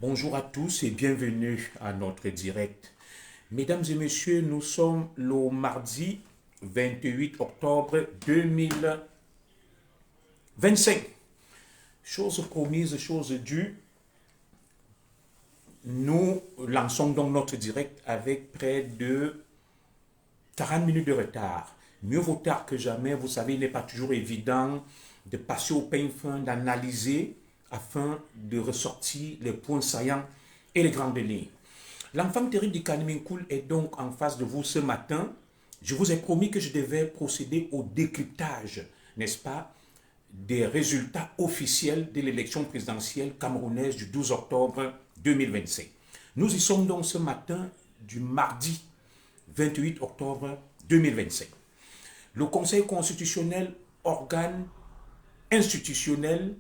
Bonjour à tous et bienvenue à notre direct. Mesdames et messieurs, nous sommes le mardi 28 octobre 2025. Chose promise, chose due, nous lançons donc notre direct avec près de 40 minutes de retard. Mieux vaut tard que jamais, vous savez, il n'est pas toujours évident de passer au pain fin, d'analyser afin de ressortir les points saillants et les grandes lignes. L'enfant terrible du Kaniminkoul est donc en face de vous ce matin. Je vous ai promis que je devais procéder au décryptage, n'est-ce pas, des résultats officiels de l'élection présidentielle camerounaise du 12 octobre 2025. Nous y sommes donc ce matin du mardi 28 octobre 2025. Le Conseil constitutionnel, organe institutionnel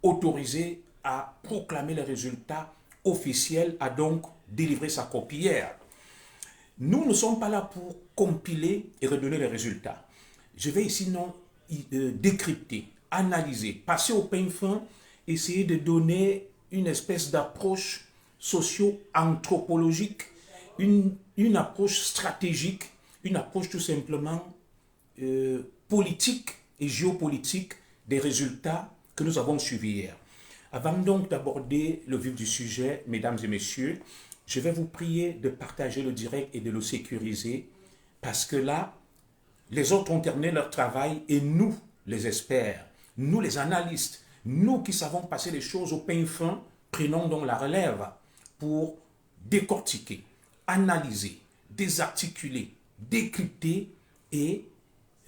autorisé à proclamer les résultats officiels, a donc délivré sa copie hier. Nous ne sommes pas là pour compiler et redonner les résultats. Je vais ici non décrypter, analyser, passer au pain fin, essayer de donner une espèce d'approche socio-anthropologique, une approche stratégique, une approche tout simplement politique et géopolitique des résultats que nous avons suivis hier. Avant donc d'aborder le vif du sujet, mesdames et messieurs, je vais vous prier de partager le direct et de le sécuriser parce que là, les autres ont terminé leur travail et nous, les experts, nous les analystes, nous qui savons passer les choses au pain fin, prenons donc la relève pour décortiquer, analyser, désarticuler, décrypter et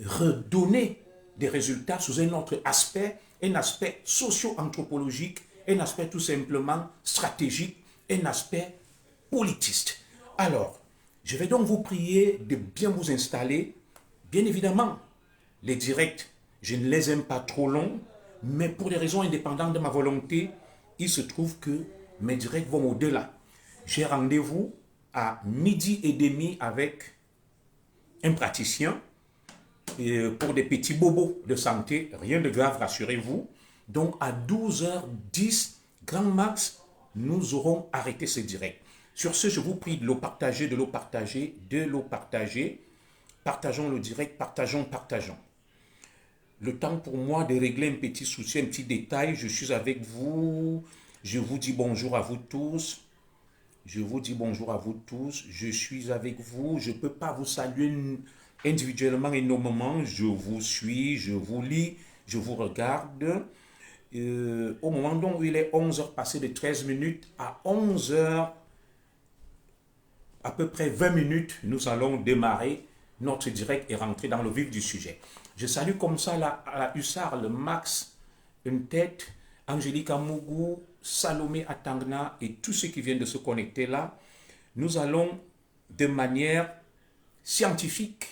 redonner des résultats sous un autre aspect, un aspect socio-anthropologique, un aspect tout simplement stratégique, un aspect politiste. Alors, je vais donc vous prier de bien vous installer. Bien évidemment, les directs, je ne les aime pas trop longs, mais pour des raisons indépendantes de ma volonté, il se trouve que mes directs vont au-delà. J'ai rendez-vous à midi et demi avec un praticien pour des petits bobos de santé, rien de grave, rassurez-vous. Donc à 12h10, grand max, nous aurons arrêté ce direct. Sur ce, je vous prie de le partager, de le partager, de le partager. Partageons le direct, partageons. Le temps pour moi de régler un petit souci, un petit détail. Je suis avec vous. Je vous dis bonjour à vous tous. Je vous dis bonjour à vous tous. Je suis avec vous. Je ne peux pas vous saluer individuellement et nommément. Je vous suis, je vous lis, je vous regarde. Au moment où il est 11h passé de 13 minutes à 11h, à peu près 20 minutes, nous allons démarrer notre direct et rentrer dans le vif du sujet. Je salue comme ça la Hussard, le Max, une tête, Angélique Amougou, Salomé Atangna et tous ceux qui viennent de se connecter là. Nous allons de manière scientifique,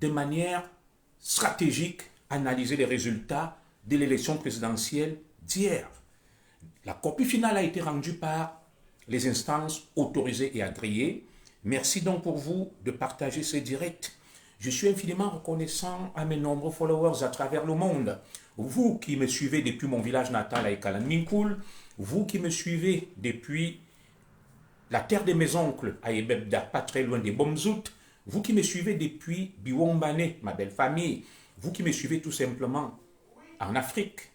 de manière stratégique, analyser les résultats de l'élection présidentielle d'hier. La copie finale a été rendue par les instances autorisées et agréées. Merci donc pour vous de partager ce direct. Je suis infiniment reconnaissant à mes nombreux followers à travers le monde. Vous qui me suivez depuis mon village natal à Ekalan-Minkoul, vous qui me suivez depuis la terre de mes oncles à Ebebda, pas très loin des Bomzout, vous qui me suivez depuis Biwombane, ma belle famille, vous qui me suivez tout simplement en Afrique,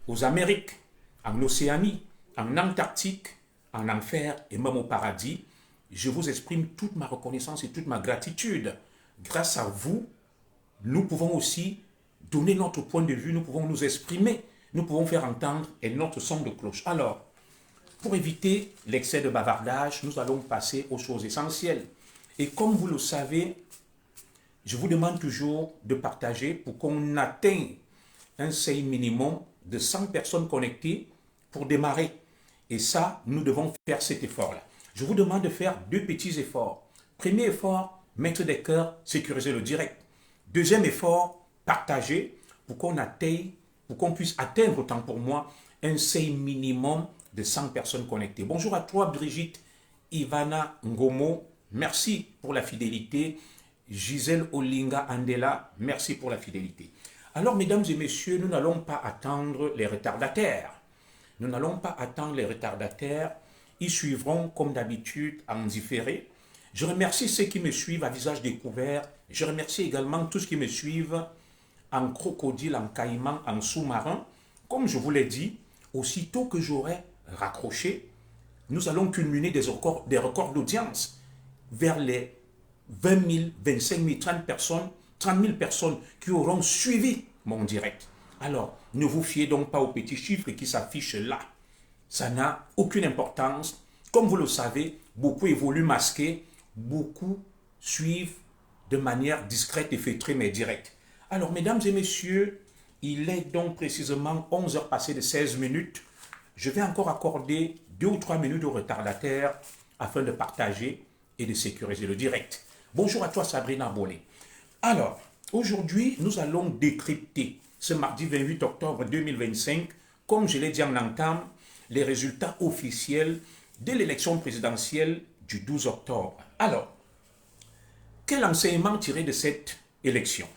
aux Amériques, en Océanie, en Antarctique, en enfer et même au paradis, je vous exprime toute ma reconnaissance et toute ma gratitude. Grâce à vous, nous pouvons aussi donner notre point de vue, nous pouvons nous exprimer, nous pouvons faire entendre et notre son de cloche. Alors, pour éviter l'excès de bavardage, nous allons passer aux choses essentielles. Et comme vous le savez, je vous demande toujours de partager pour qu'on atteigne un seuil minimum de 100 personnes connectées pour démarrer. Et ça, nous devons faire cet effort-là. Je vous demande de faire deux petits efforts. Premier effort, mettre des cœurs, sécuriser le direct. Deuxième effort, partager pour qu'on atteigne, pour qu'on puisse atteindre, autant pour moi, un seuil minimum de 100 personnes connectées. Bonjour à toi, Brigitte Ivana Ngomo. Merci pour la fidélité. Gisèle Olinga Andela, merci pour la fidélité. Alors, mesdames et messieurs, nous n'allons pas attendre les retardataires. Nous n'allons pas attendre les retardataires. Ils suivront comme d'habitude en différé. Je remercie ceux qui me suivent à visage découvert. Je remercie également tous ceux qui me suivent en crocodile, en caïman, en sous-marin. Comme je vous l'ai dit, aussitôt que j'aurai raccroché, nous allons culminer des records d'audience vers les 20 000, 25 000, 30 000 personnes qui auront suivi mon direct. Alors, ne vous fiez donc pas aux petits chiffres qui s'affichent là. Ça n'a aucune importance. Comme vous le savez, beaucoup évoluent masqués, beaucoup suivent de manière discrète et feutrée mais directe. Alors, mesdames et messieurs, il est donc précisément 11 heures passées de 16 minutes. Je vais encore accorder 2 ou 3 minutes au retardataire afin de partager et de sécuriser le direct. Bonjour à toi Sabrina Bolé. Alors, aujourd'hui, nous allons décrypter ce mardi 28 octobre 2025, comme je l'ai dit en entame, les résultats officiels de l'élection présidentielle du 12 octobre. Alors, quel enseignement tirer de cette élection?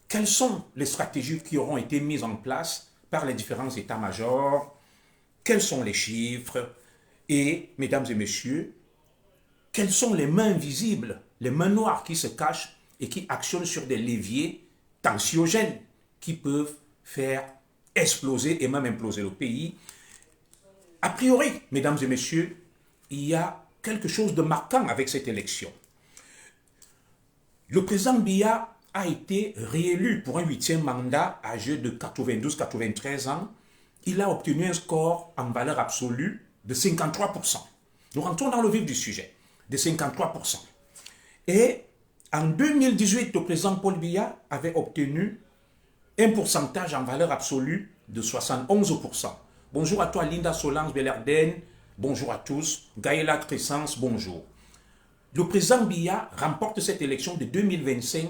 Quelles sont les stratégies qui auront été mises en place par les différents états-majors? Quels sont les chiffres? Et, mesdames et messieurs, quelles sont les mains visibles, les mains noires qui se cachent et qui actionnent sur des leviers tensiogènes qui peuvent faire exploser et même imploser le pays? A priori, mesdames et messieurs, il y a quelque chose de marquant avec cette élection. Le président Biya a été réélu pour un 8e mandat âgé de 92-93 ans. Il a obtenu un score en valeur absolue de 53%. Nous rentrons dans le vif du sujet, de 53%. Et en 2018, le président Paul Biya avait obtenu un pourcentage en valeur absolue de 71%. Bonjour à toi Linda Solange Belerden, bonjour à tous, Gaëla Crescence, bonjour. Le président Biya remporte cette élection de 2025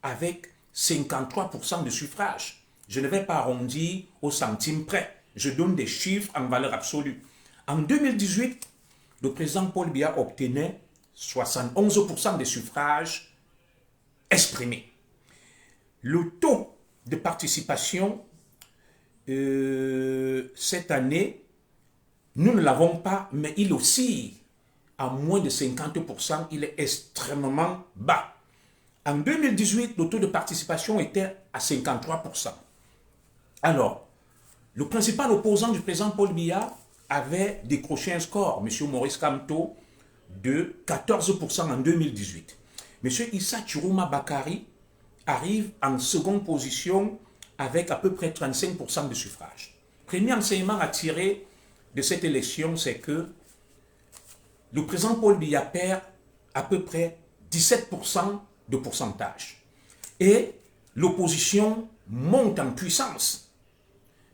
avec 53% de suffrage. Je ne vais pas arrondir au centime près, je donne des chiffres en valeur absolue. En 2018, le président Paul Biya obtenait 71% des suffrages exprimés. Le taux de participation cette année, nous ne l'avons pas, mais il oscille à moins de 50%, il est extrêmement bas. En 2018, le taux de participation était à 53%. Alors, le principal opposant du président Paul Biya avait décroché un score, M. Maurice Kamto, de 14% en 2018. M. Issa Chiroma Bakari arrive en seconde position avec à peu près 35% de suffrage. Premier enseignement à tirer de cette élection, c'est que le président Paul Biya perd à peu près 17% de pourcentage. Et l'opposition monte en puissance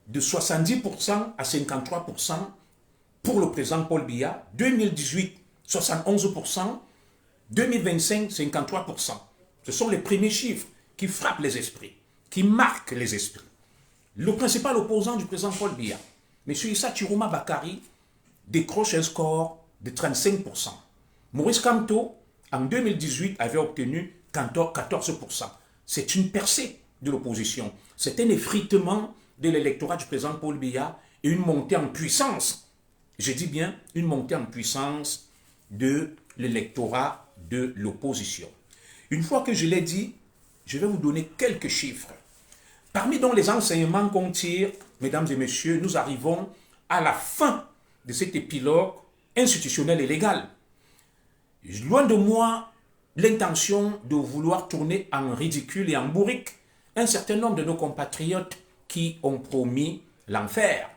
de 70% à 53% pour le président Paul Biya. 2018, 71%. 2025, 53%. Ce sont les premiers chiffres qui frappent les esprits, qui marquent les esprits. Le principal opposant du président Paul Biya, M. Issa Chiroma Bakari, décroche un score de 35%. Maurice Kamto, en 2018, avait obtenu 14%. C'est une percée de l'opposition. C'est un effritement de l'électorat du président Paul Biya et une montée en puissance. Je dis bien une montée en puissance de l'électorat de l'opposition. Une fois que je l'ai dit, je vais vous donner quelques chiffres. Parmi donc les enseignements qu'on tire, mesdames et messieurs, nous arrivons à la fin de cet épilogue institutionnel et légal. Loin de moi l'intention de vouloir tourner en ridicule et en bourrique un certain nombre de nos compatriotes qui ont promis l'enfer,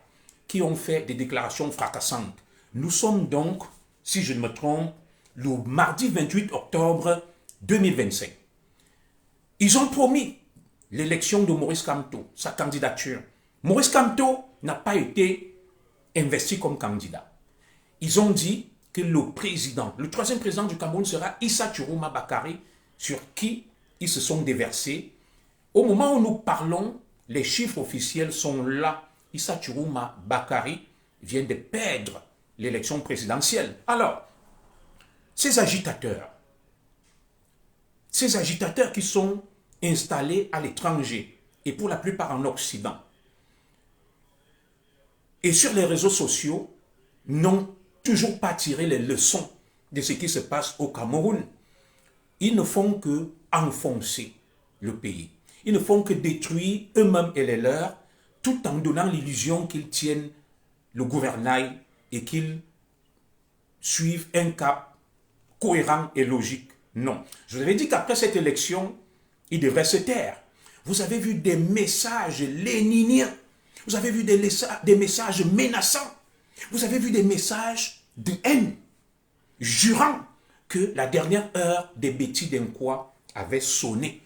qui ont fait des déclarations fracassantes. Nous sommes donc, si je ne me trompe, le mardi 28 octobre 2025. Ils ont promis l'élection de Maurice Kamto, sa candidature. Maurice Kamto n'a pas été investi comme candidat. Ils ont dit que le président, le troisième président du Cameroun sera Issa Chiroma Bakari, sur qui ils se sont déversés. Au moment où nous parlons, les chiffres officiels sont là. Issa Chiroma Bakari vient de perdre l'élection présidentielle. Alors, ces agitateurs qui sont installés à l'étranger et pour la plupart en Occident et sur les réseaux sociaux n'ont toujours pas tirer les leçons de ce qui se passe au Cameroun. Ils ne font que enfoncer le pays. Ils ne font que détruire eux-mêmes et les leurs, tout en donnant l'illusion qu'ils tiennent le gouvernail et qu'ils suivent un cap cohérent et logique. Non. Je vous avais dit qu'après cette élection, ils devraient se taire. Vous avez vu des messages léniniens. Vous avez vu des messages menaçants. Vous avez vu des messages de haine, jurant que la dernière heure des bêtis d'Inquois avait sonné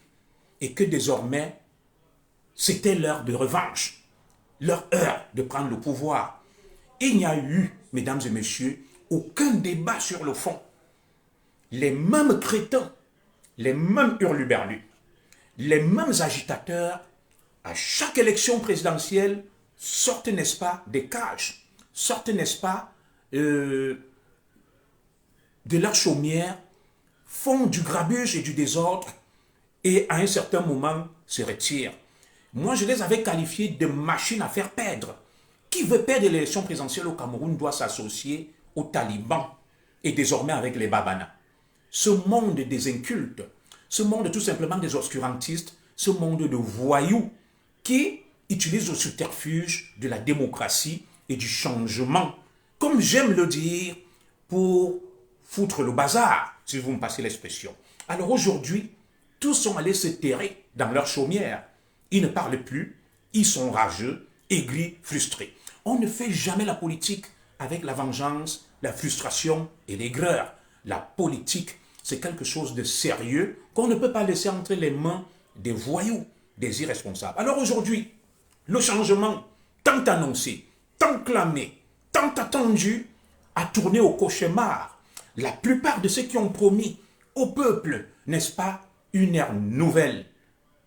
et que désormais, c'était l'heure de revanche, leur heure de prendre le pouvoir. Il n'y a eu, mesdames et messieurs, aucun débat sur le fond. Les mêmes crétins, les mêmes hurluberlus, les mêmes agitateurs, à chaque élection présidentielle, sortent, n'est-ce pas, des cages, sortent, n'est-ce pas, de leur chaumière, font du grabuge et du désordre, et à un certain moment se retirent. Moi, je les avais qualifiés de machines à faire perdre. Qui veut perdre l'élection présidentielle au Cameroun doit s'associer aux talibans et désormais avec les babanas. Ce monde des incultes, ce monde tout simplement des obscurantistes, ce monde de voyous qui utilisent le subterfuge de la démocratie et du changement, comme j'aime le dire, pour foutre le bazar, si vous me passez l'expression. Alors aujourd'hui, tous sont allés se terrer dans leur chaumière. Ils ne parlent plus, ils sont rageux, aigris, frustrés. On ne fait jamais la politique avec la vengeance, la frustration et l'aigreur. La politique, c'est quelque chose de sérieux qu'on ne peut pas laisser entre les mains des voyous, des irresponsables. Alors aujourd'hui, le changement, tant annoncé, tant clamé, tant attendu, a tourné au cauchemar. La plupart de ceux qui ont promis au peuple, n'est-ce pas, une ère nouvelle,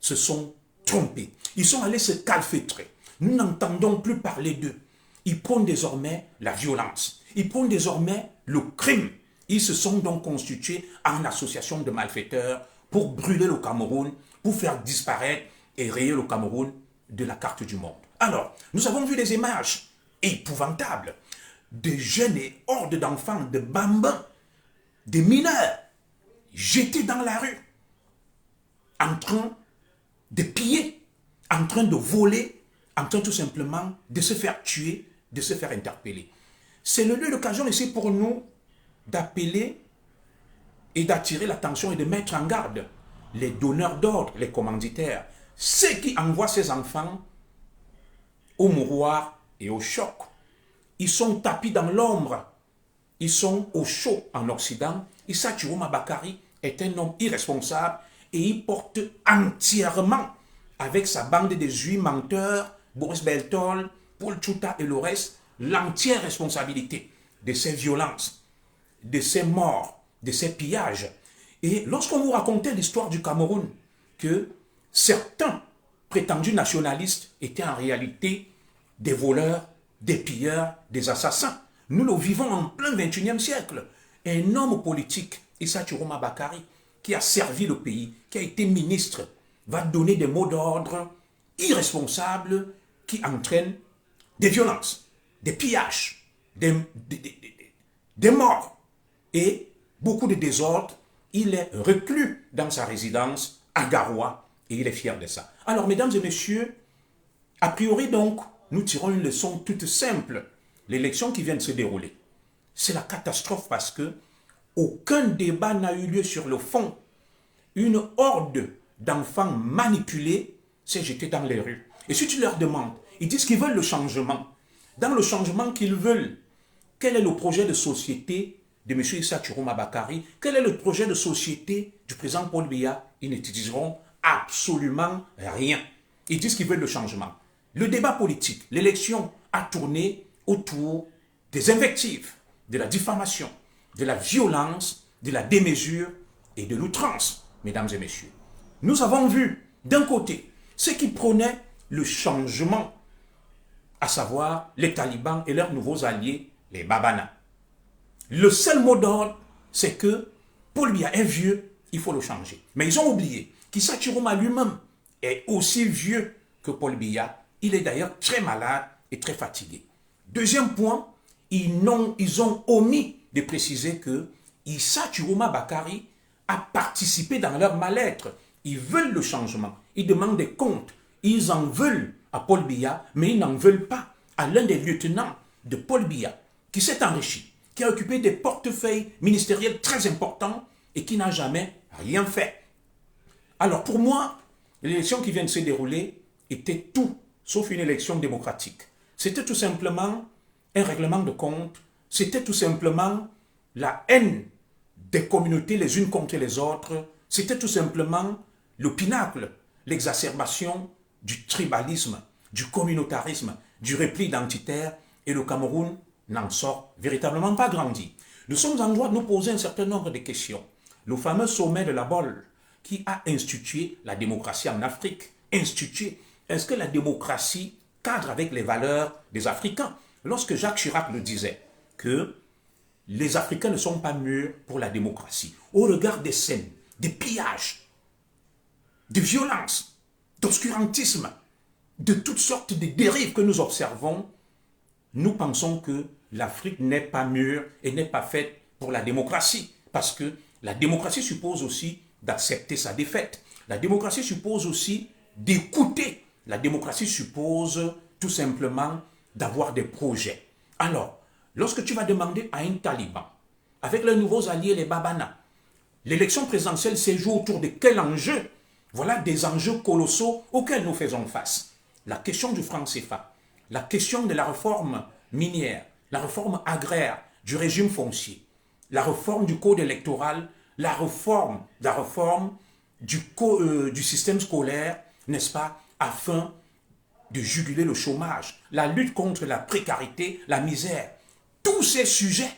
se sont trompés. Ils sont allés se calfeutrer. Nous n'entendons plus parler d'eux. Ils prônent désormais la violence. Ils prônent désormais le crime. Ils se sont donc constitués en association de malfaiteurs pour brûler le Cameroun, pour faire disparaître et rayer le Cameroun de la carte du monde. Alors, nous avons vu des images épouvantables de jeunes et hordes d'enfants, de bambins, des mineurs, jetés dans la rue, en train de piller, en train de voler, en train tout simplement de se faire tuer, de se faire interpeller. C'est le lieu d'occasion ici pour nous d'appeler et d'attirer l'attention et de mettre en garde les donneurs d'ordre, les commanditaires, ceux qui envoient ces enfants au mouroir et au choc. Ils sont tapis dans l'ombre, ils sont au chaud en Occident. Issa Chiroma Bakari est un homme irresponsable et il porte entièrement, avec sa bande de 8 menteurs, Boris Beltol, Paul Tchouta et le reste, l'entière responsabilité de ces violences, de ces morts, de ces pillages. Et lorsqu'on vous racontait l'histoire du Cameroun, que certains prétendus nationalistes étaient en réalité des voleurs, des pilleurs, des assassins. Nous le vivons en plein 21e siècle. Un homme politique, Issa Chiroma Bakari, qui a servi le pays, qui a été ministre, va donner des mots d'ordre irresponsables qui entraînent des violences, des pillages, des morts et beaucoup de désordre. Il est reclus dans sa résidence à Garoua et il est fier de ça. Alors, mesdames et messieurs, a priori donc, nous tirons une leçon toute simple. L'élection qui vient de se dérouler, c'est la catastrophe parce que aucun débat n'a eu lieu sur le fond. Une horde d'enfants manipulés s'est jetée dans les rues. Et si tu leur demandes, ils disent qu'ils veulent le changement. Dans le changement qu'ils veulent, quel est le projet de société de M. Issa Chiroma Bakari? Quel est le projet de société du président Paul Biya? Ils ne te diront absolument rien. Ils disent qu'ils veulent le changement. Le débat politique, l'élection a tourné autour des invectives, de la diffamation, de la violence, de la démesure et de l'outrance, mesdames et messieurs. Nous avons vu, d'un côté, ceux qui prônaient le changement, à savoir les talibans et leurs nouveaux alliés, les babanas. Le seul mot d'ordre, c'est que Paul Biya est vieux, il faut le changer. Mais ils ont oublié qu'Issa Chiroma lui-même est aussi vieux que Paul Biya. Il est d'ailleurs très malade et très fatigué. Deuxième point, ils ont omis de préciser que Issa Chiroma Bakari a participé dans leur mal-être. Ils veulent le changement, ils demandent des comptes, ils en veulent à Paul Biya, mais ils n'en veulent pas à l'un des lieutenants de Paul Biya, qui s'est enrichi, qui a occupé des portefeuilles ministériels très importants et qui n'a jamais rien fait. Alors pour moi, l'élection qui vient de se dérouler était tout sauf une élection démocratique. C'était tout simplement un règlement de compte, c'était tout simplement la haine des communautés les unes contre les autres, c'était tout simplement le pinacle, l'exacerbation du tribalisme, du communautarisme, du repli identitaire, et le Cameroun n'en sort véritablement pas grandi. Nous sommes en droit de nous poser un certain nombre de questions. Le fameux sommet de la Bolle, qui a institué la démocratie en Afrique, est-ce que la démocratie cadre avec les valeurs des Africains? Lorsque Jacques Chirac le disait, que les Africains ne sont pas mûrs pour la démocratie, au regard des scènes, des pillages, de violences, d'obscurantisme, de toutes sortes de dérives que nous observons, nous pensons que l'Afrique n'est pas mûre et n'est pas faite pour la démocratie. Parce que la démocratie suppose aussi d'accepter sa défaite. La démocratie suppose aussi d'écouter. La démocratie suppose tout simplement d'avoir des projets. Alors, lorsque tu vas demander à un taliban, avec les nouveaux alliés, les Babana, l'élection présidentielle s'est jouée autour de quel enjeu? Voilà des enjeux colossaux auxquels nous faisons face. La question du franc CFA, la question de la réforme minière, la réforme agraire, du régime foncier, la réforme du code électoral, la réforme du système scolaire, n'est-ce pas, afin de juguler le chômage, la lutte contre la précarité, la misère. Tous ces sujets,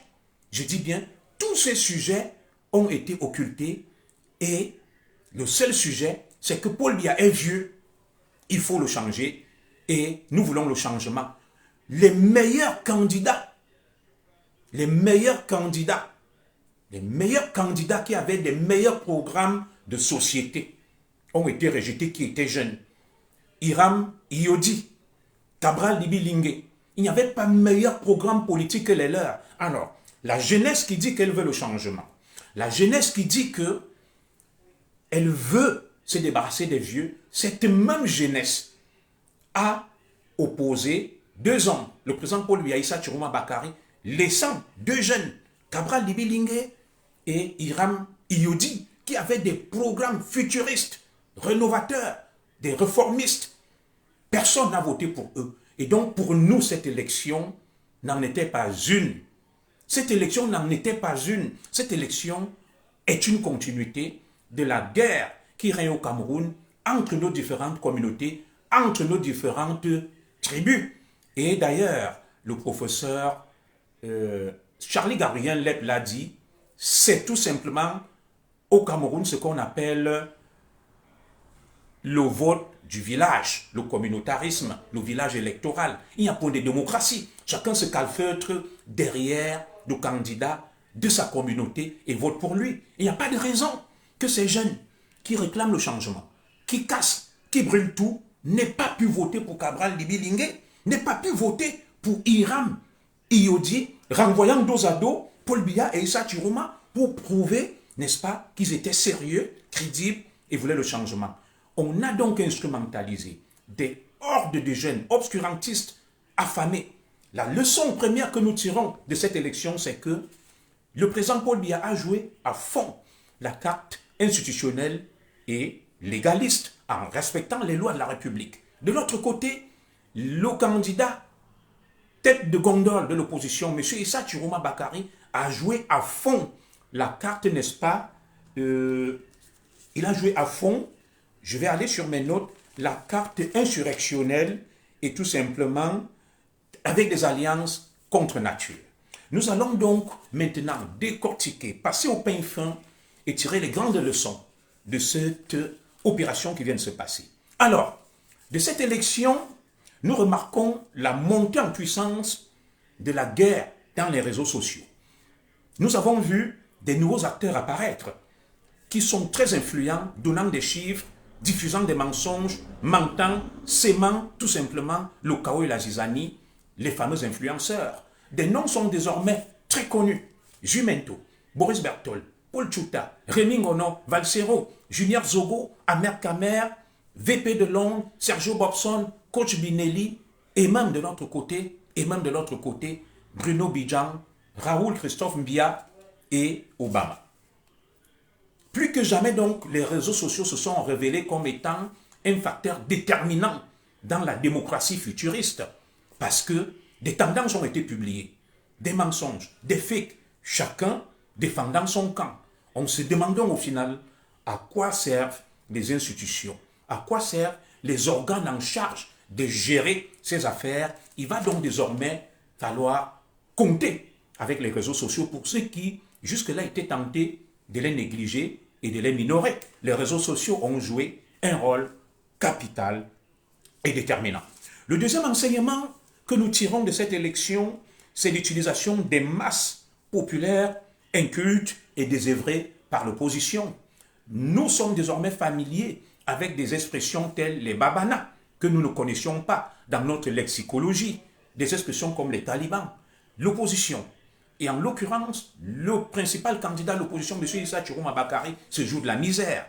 je dis bien, tous ces sujets ont été occultés et le seul sujet, c'est que Paul Biya est vieux, il faut le changer et nous voulons le changement. Les meilleurs candidats qui avaient des meilleurs programmes de société ont été rejetés, qui étaient jeunes. Hiram Iyodi, Cabral Libi-Lingué, il n'y avait pas meilleur programme politique que les leurs. Alors, la jeunesse qui dit qu'elle veut le changement, la jeunesse qui dit que elle veut se débarrasser des vieux, cette même jeunesse a opposé 2 hommes, le président Paul Biya, Issa Chiroma Bakari, laissant 2 jeunes, Cabral Libi-Lingué et Hiram Iyodi, qui avaient des programmes futuristes, rénovateurs, des réformistes. Personne n'a voté pour eux. Et donc, pour nous, cette élection n'en était pas une. Cette élection n'en était pas une. Cette élection est une continuité de la guerre qui règne au Cameroun entre nos différentes communautés, entre nos différentes tribus. Et d'ailleurs, le professeur Charlie Gabriel Lep l'a dit, c'est tout simplement au Cameroun ce qu'on appelle le vote du village, le communautarisme, le village électoral. Il n'y a pas de démocratie. Chacun se calfeutre derrière le candidat de sa communauté et vote pour lui. Il n'y a pas de raison que ces jeunes qui réclament le changement, qui cassent, qui brûlent tout, n'aient pas pu voter pour Cabral Libi-Lingué, n'aient pas pu voter pour Hiram Iyodi, renvoyant dos à dos Paul Biya et Issa Chiroma pour prouver, n'est-ce pas, qu'ils étaient sérieux, crédibles et voulaient le changement. On a donc instrumentalisé des hordes de jeunes obscurantistes affamés. La leçon première que nous tirons de cette élection, c'est que le président Paul Biya a joué à fond la carte institutionnelle et légaliste en respectant les lois de la République. De l'autre côté, le candidat tête de gondole de l'opposition, M. Issa Chiroma Bakari, a joué à fond la carte, n'est-ce pas, il a joué à fond, je vais aller sur mes notes, la carte insurrectionnelle et tout simplement avec des alliances contre nature. Nous allons donc maintenant décortiquer, passer au pain fin et tirer les grandes leçons de cette opération qui vient de se passer. Alors, de cette élection, nous remarquons la montée en puissance de la guerre dans les réseaux sociaux. Nous avons vu des nouveaux acteurs apparaître qui sont très influents, donnant des chiffres, diffusant des mensonges, mentant, sémant tout simplement le chaos et la zizanie, les fameux influenceurs. Des noms sont désormais très connus. Jumento, Boris Berthold, Paul Tchouta, Rémi Ngono, Valsero, Junior Zogo, Amer Kamer, VP de Londres, Sergio Bobson, Coach Binelli, et même de l'autre côté, Bruno Bidjan, Raoul Christophe Mbia et Obama. Plus que jamais donc, les réseaux sociaux se sont révélés comme étant un facteur déterminant dans la démocratie futuriste, parce que des tendances ont été publiées, des mensonges, des fakes, chacun défendant son camp. On se demandant au final à quoi servent les institutions, à quoi servent les organes en charge de gérer ces affaires. Il va donc désormais falloir compter avec les réseaux sociaux pour ceux qui jusque-là étaient tentés de les négliger et de les minorer. Les réseaux sociaux ont joué un rôle capital et déterminant. Le deuxième enseignement que nous tirons de cette élection, c'est l'utilisation des masses populaires, incultes et désœuvrées par l'opposition. Nous sommes désormais familiers avec des expressions telles les babanas, que nous ne connaissions pas dans notre lexicologie, des expressions comme les talibans, l'opposition. Et en l'occurrence, le principal candidat de l'opposition, M. Issa Chiroma Bakari, se joue de la misère.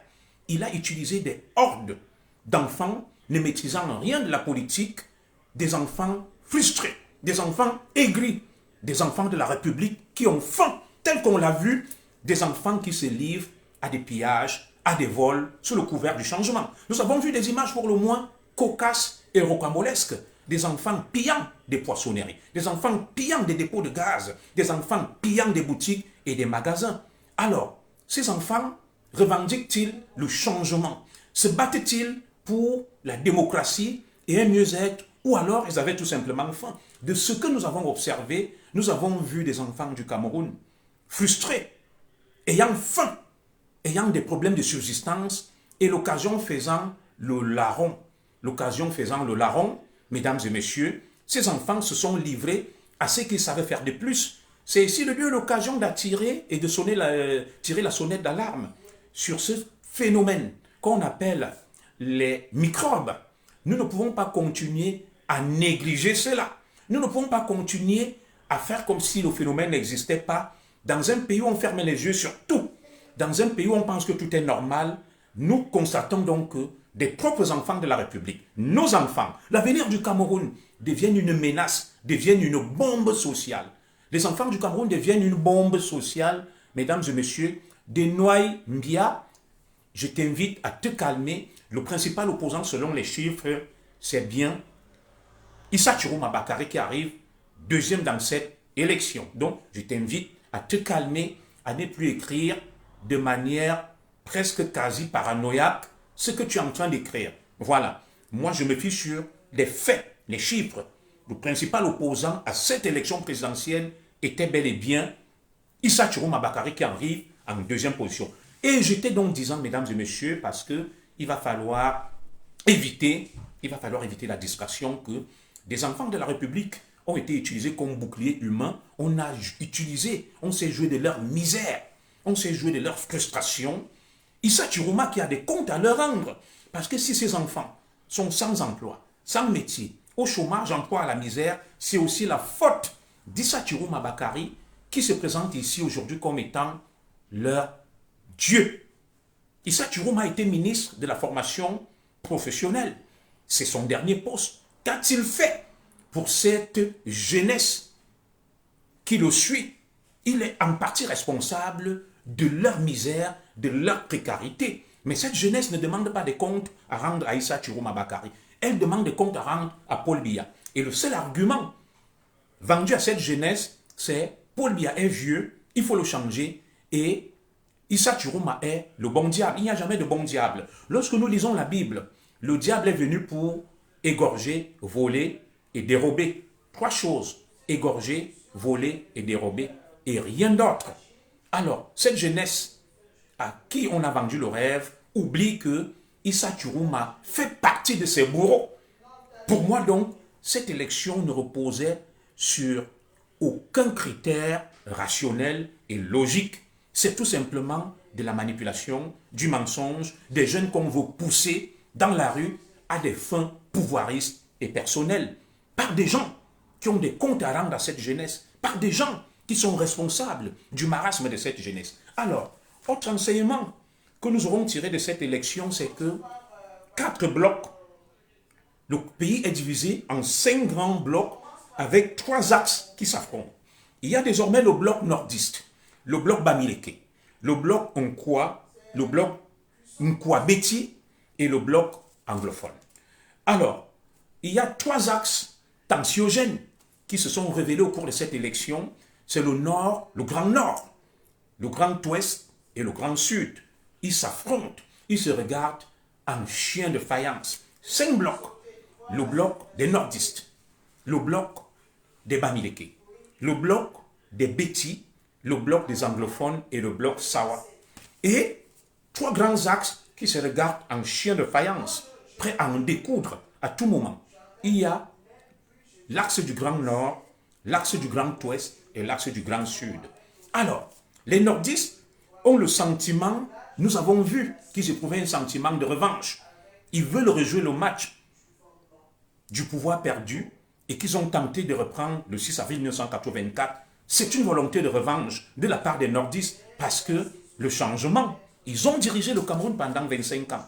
Il a utilisé des hordes d'enfants ne maîtrisant rien de la politique, des enfants frustrés, des enfants aigris, des enfants de la République qui ont faim, tel qu'on l'a vu, des enfants qui se livrent à des pillages, à des vols, sous le couvert du changement. Nous avons vu des images pour le moins cocasses et rocambolesques, des enfants pillant des poissonneries, des enfants pillant des dépôts de gaz, des enfants pillant des boutiques et des magasins. Alors, ces enfants revendiquent-ils le changement? Se battent-ils pour la démocratie et un mieux-être, ou alors ils avaient tout simplement faim? De ce que nous avons observé, nous avons vu des enfants du Cameroun frustrés, ayant faim, ayant des problèmes de subsistance, et l'occasion faisant le larron. Mesdames et messieurs, ces enfants se sont livrés à ce qu'ils savaient faire de plus. C'est ici le lieu l'occasion d'attirer et de tirer la sonnette d'alarme sur ce phénomène qu'on appelle les microbes. Nous ne pouvons pas continuer à négliger cela. Nous ne pouvons pas continuer à faire comme si le phénomène n'existait pas. Dans un pays où on ferme les yeux sur tout, dans un pays où on pense que tout est normal, nous constatons donc que des propres enfants de la République, nos enfants, l'avenir du Cameroun deviennent une menace, deviennent une bombe sociale. Les enfants du Cameroun deviennent une bombe sociale. Mesdames et messieurs, Denoy Mbia, je t'invite à te calmer. Le principal opposant selon les chiffres, c'est bien Issa Chiroma Bakari qui arrive deuxième dans cette élection. Donc, je t'invite à te calmer, à ne plus écrire de manière presque quasi paranoïaque ce que tu es en train d'écrire. Voilà. Moi, je me fie sur les faits, les chiffres. Le principal opposant à cette élection présidentielle était bel et bien Issa Chiroma Bakari qui arrive en deuxième position. Et j'étais donc disant, mesdames et messieurs, parce que il va falloir éviter la distraction que des enfants de la République ont été utilisés comme bouclier humain. On s'est joué de leur misère, on s'est joué de leur frustration. Issa Chiroma qui a des comptes à leur rendre. Parce que si ces enfants sont sans emploi, sans métier, au chômage, emploi à la misère, c'est aussi la faute d'Issa Chiroma Bakari qui se présente ici aujourd'hui comme étant leur Dieu. Issa Chiroma a été ministre de la formation professionnelle. C'est son dernier poste. Qu'a-t-il fait pour cette jeunesse qui le suit? Il est en partie responsable de leur misère, de leur précarité. Mais cette jeunesse ne demande pas des comptes à rendre à Issa Chiroma Bakari. Elle demande des comptes à rendre à Paul Biya. Et le seul argument vendu à cette jeunesse, c'est Paul Biya est vieux, il faut le changer, et Issa Chiroma est le bon diable. Il n'y a jamais de bon diable. Lorsque nous lisons la Bible, le diable est venu pour égorger, voler et dérober. Trois choses: égorger, voler et dérober, et rien d'autre. Alors, cette jeunesse à qui on a vendu le rêve oublie que Issa Chiroma fait partie de ces bourreaux. Pour moi donc, cette élection ne reposait sur aucun critère rationnel et logique. C'est tout simplement de la manipulation, du mensonge, des jeunes qu'on veut pousser dans la rue à des fins pouvoiristes et personnelles, par des gens qui ont des comptes à rendre à cette jeunesse, par des gens qui sont responsables du marasme de cette jeunesse. Alors, autre enseignement que nous aurons tiré de cette élection, c'est que 4 blocs, le pays est divisé en 5 grands blocs avec 3 axes qui s'affrontent. Il y a désormais le bloc nordiste, le bloc Bamileke, le bloc Nkwa, le bloc Nkwa-Beti et le bloc anglophone. Alors, il y a 3 axes tensiogènes qui se sont révélés au cours de cette élection. C'est le nord, le grand nord, le grand ouest et le grand sud. Ils s'affrontent, ils se regardent en chien de faïence. 5 blocs. Le bloc des nordistes, le bloc des Bamileke, le bloc des Beti, le bloc des anglophones et le bloc Sawa. Et 3 grands axes qui se regardent en chien de faïence, prêts à en découdre à tout moment. Il y a l'axe du Grand Nord, l'axe du Grand Ouest et l'axe du Grand Sud. Alors, les nordistes ont le sentiment, nous avons vu qu'ils éprouvaient un sentiment de revanche. Ils veulent rejouer le match du pouvoir perdu et qu'ils ont tenté de reprendre le 6 avril 1984. C'est une volonté de revanche de la part des nordistes parce que le changement, ils ont dirigé le Cameroun pendant 25 ans.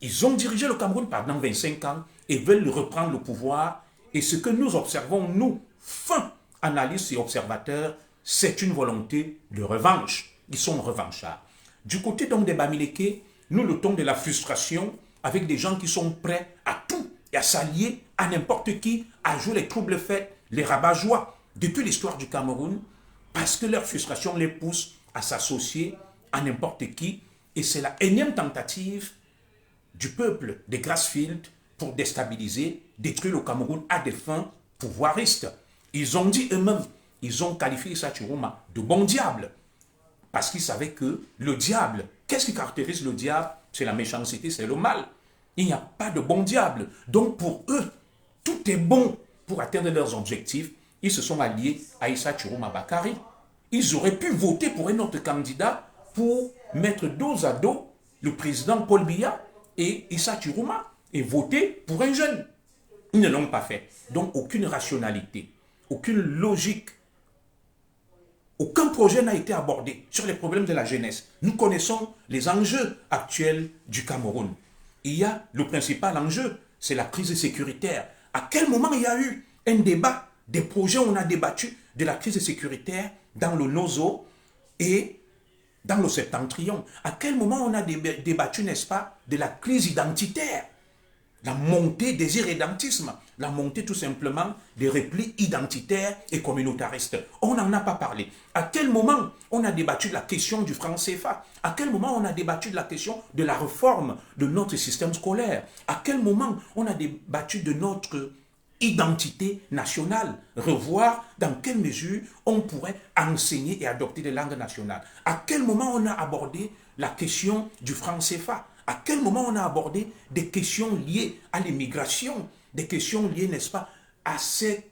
Ils ont dirigé le Cameroun pendant 25 ans et veulent reprendre le pouvoir. Et ce que nous observons, nous, fins analystes et observateurs, c'est une volonté de revanche. Ils sont revanchards. Du côté donc des Bamileke, nous notons de la frustration avec des gens qui sont prêts à tout et à s'allier à n'importe qui, à jouer les troubles faits, les rabat-joie depuis l'histoire du Cameroun, parce que leur frustration les pousse à s'associer à n'importe qui. Et c'est la énième tentative du peuple des Grassfield pour déstabiliser, détruire le Cameroun à des fins pouvoiristes. Ils ont dit eux-mêmes, ils ont qualifié Issa Chiroma de bon diable, parce qu'ils savaient que le diable, qu'est-ce qui caractérise le diable? C'est la méchanceté, c'est le mal. Il n'y a pas de bon diable. Donc pour eux, tout est bon pour atteindre leurs objectifs. Ils se sont alliés à Issa Chiroma Bakari. Ils auraient pu voter pour un autre candidat pour mettre dos à dos le président Paul Biya et Issa Chiroma et voter pour un jeune. Ils ne l'ont pas fait. Donc aucune rationalité, aucune logique, aucun projet n'a été abordé sur les problèmes de la jeunesse. Nous connaissons les enjeux actuels du Cameroun. Il y a le principal enjeu, c'est la crise sécuritaire. À quel moment il y a eu un débat, des projets où on a débattu de la crise sécuritaire dans le Nozo et dans le Septentrion? À quel moment on a débattu, n'est-ce pas, de la crise identitaire? La montée des irrédentismes, la montée tout simplement des replis identitaires et communautaristes. On n'en a pas parlé. À quel moment on a débattu de la question du franc CFA? À quel moment on a débattu de la question de la réforme de notre système scolaire? À quel moment on a débattu de notre identité nationale? Revoir dans quelle mesure on pourrait enseigner et adopter des langues nationales. À quel moment on a abordé la question du franc CFA? À quel moment on a abordé des questions liées à l'immigration, des questions liées, n'est-ce pas, à ces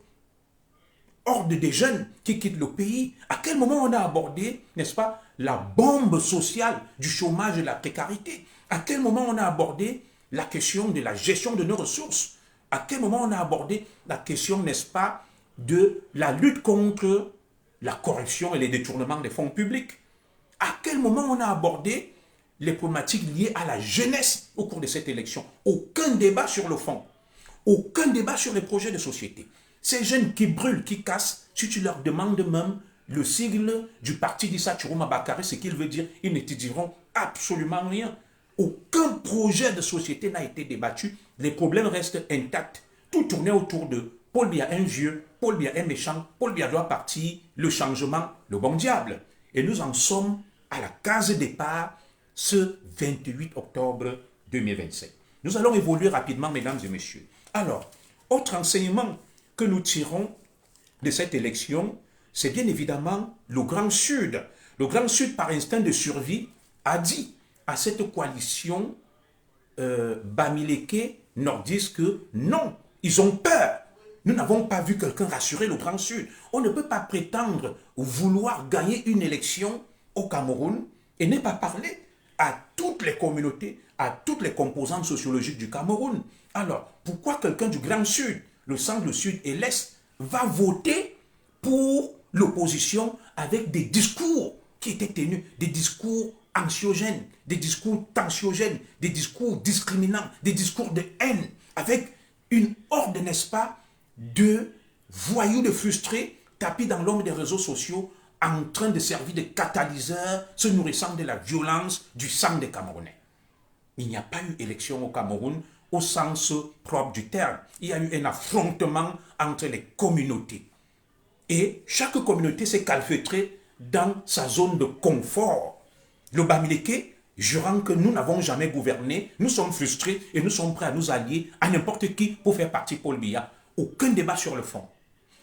hordes de jeunes qui quittent le pays? À quel moment on a abordé, n'est-ce pas, la bombe sociale du chômage et de la précarité? À quel moment on a abordé la question de la gestion de nos ressources? À quel moment on a abordé la question, n'est-ce pas, de la lutte contre la corruption et les détournements des fonds publics? À quel moment on a abordé les problématiques liées à la jeunesse au cours de cette élection? Aucun débat sur le fond. Aucun débat sur les projets de société. Ces jeunes qui brûlent, qui cassent, si tu leur demandes même le sigle du parti d'Issa Chiroma Bakari, ce qu'il veut dire, ils ne te diront absolument rien. Aucun projet de société n'a été débattu. Les problèmes restent intacts. Tout tournait autour de Paul Biya un vieux, Paul Biya un méchant, Paul Biya doit partir, le changement, le bon diable. Et nous en sommes à la case départ ce 28 octobre 2025. Nous allons évoluer rapidement, mesdames et messieurs. Alors, autre enseignement que nous tirons de cette élection, c'est bien évidemment le Grand Sud. Le Grand Sud, par instinct de survie, a dit à cette coalition Bamileke nordiste que non, ils ont peur. Nous n'avons pas vu quelqu'un rassurer le Grand Sud. On ne peut pas prétendre vouloir gagner une élection au Cameroun et ne pas parler à toutes les communautés, à toutes les composantes sociologiques du Cameroun. Alors, pourquoi quelqu'un du Grand Sud, le centre, le Sud et l'Est, va voter pour l'opposition avec des discours qui étaient tenus, des discours anxiogènes, des discours tensiogènes, des discours discriminants, des discours de haine, avec une horde, n'est-ce pas, de voyous, de frustrés, tapis dans l'ombre des réseaux sociaux, en train de servir de catalyseur, se nourrissant de la violence, du sang des Camerounais. Il n'y a pas eu élection au Cameroun au sens propre du terme. Il y a eu un affrontement entre les communautés. Et chaque communauté s'est calfeutrée dans sa zone de confort. Le Bamileke, jurant que nous n'avons jamais gouverné, nous sommes frustrés et nous sommes prêts à nous allier à n'importe qui pour faire partie Paul Biya. Aucun débat sur le fond.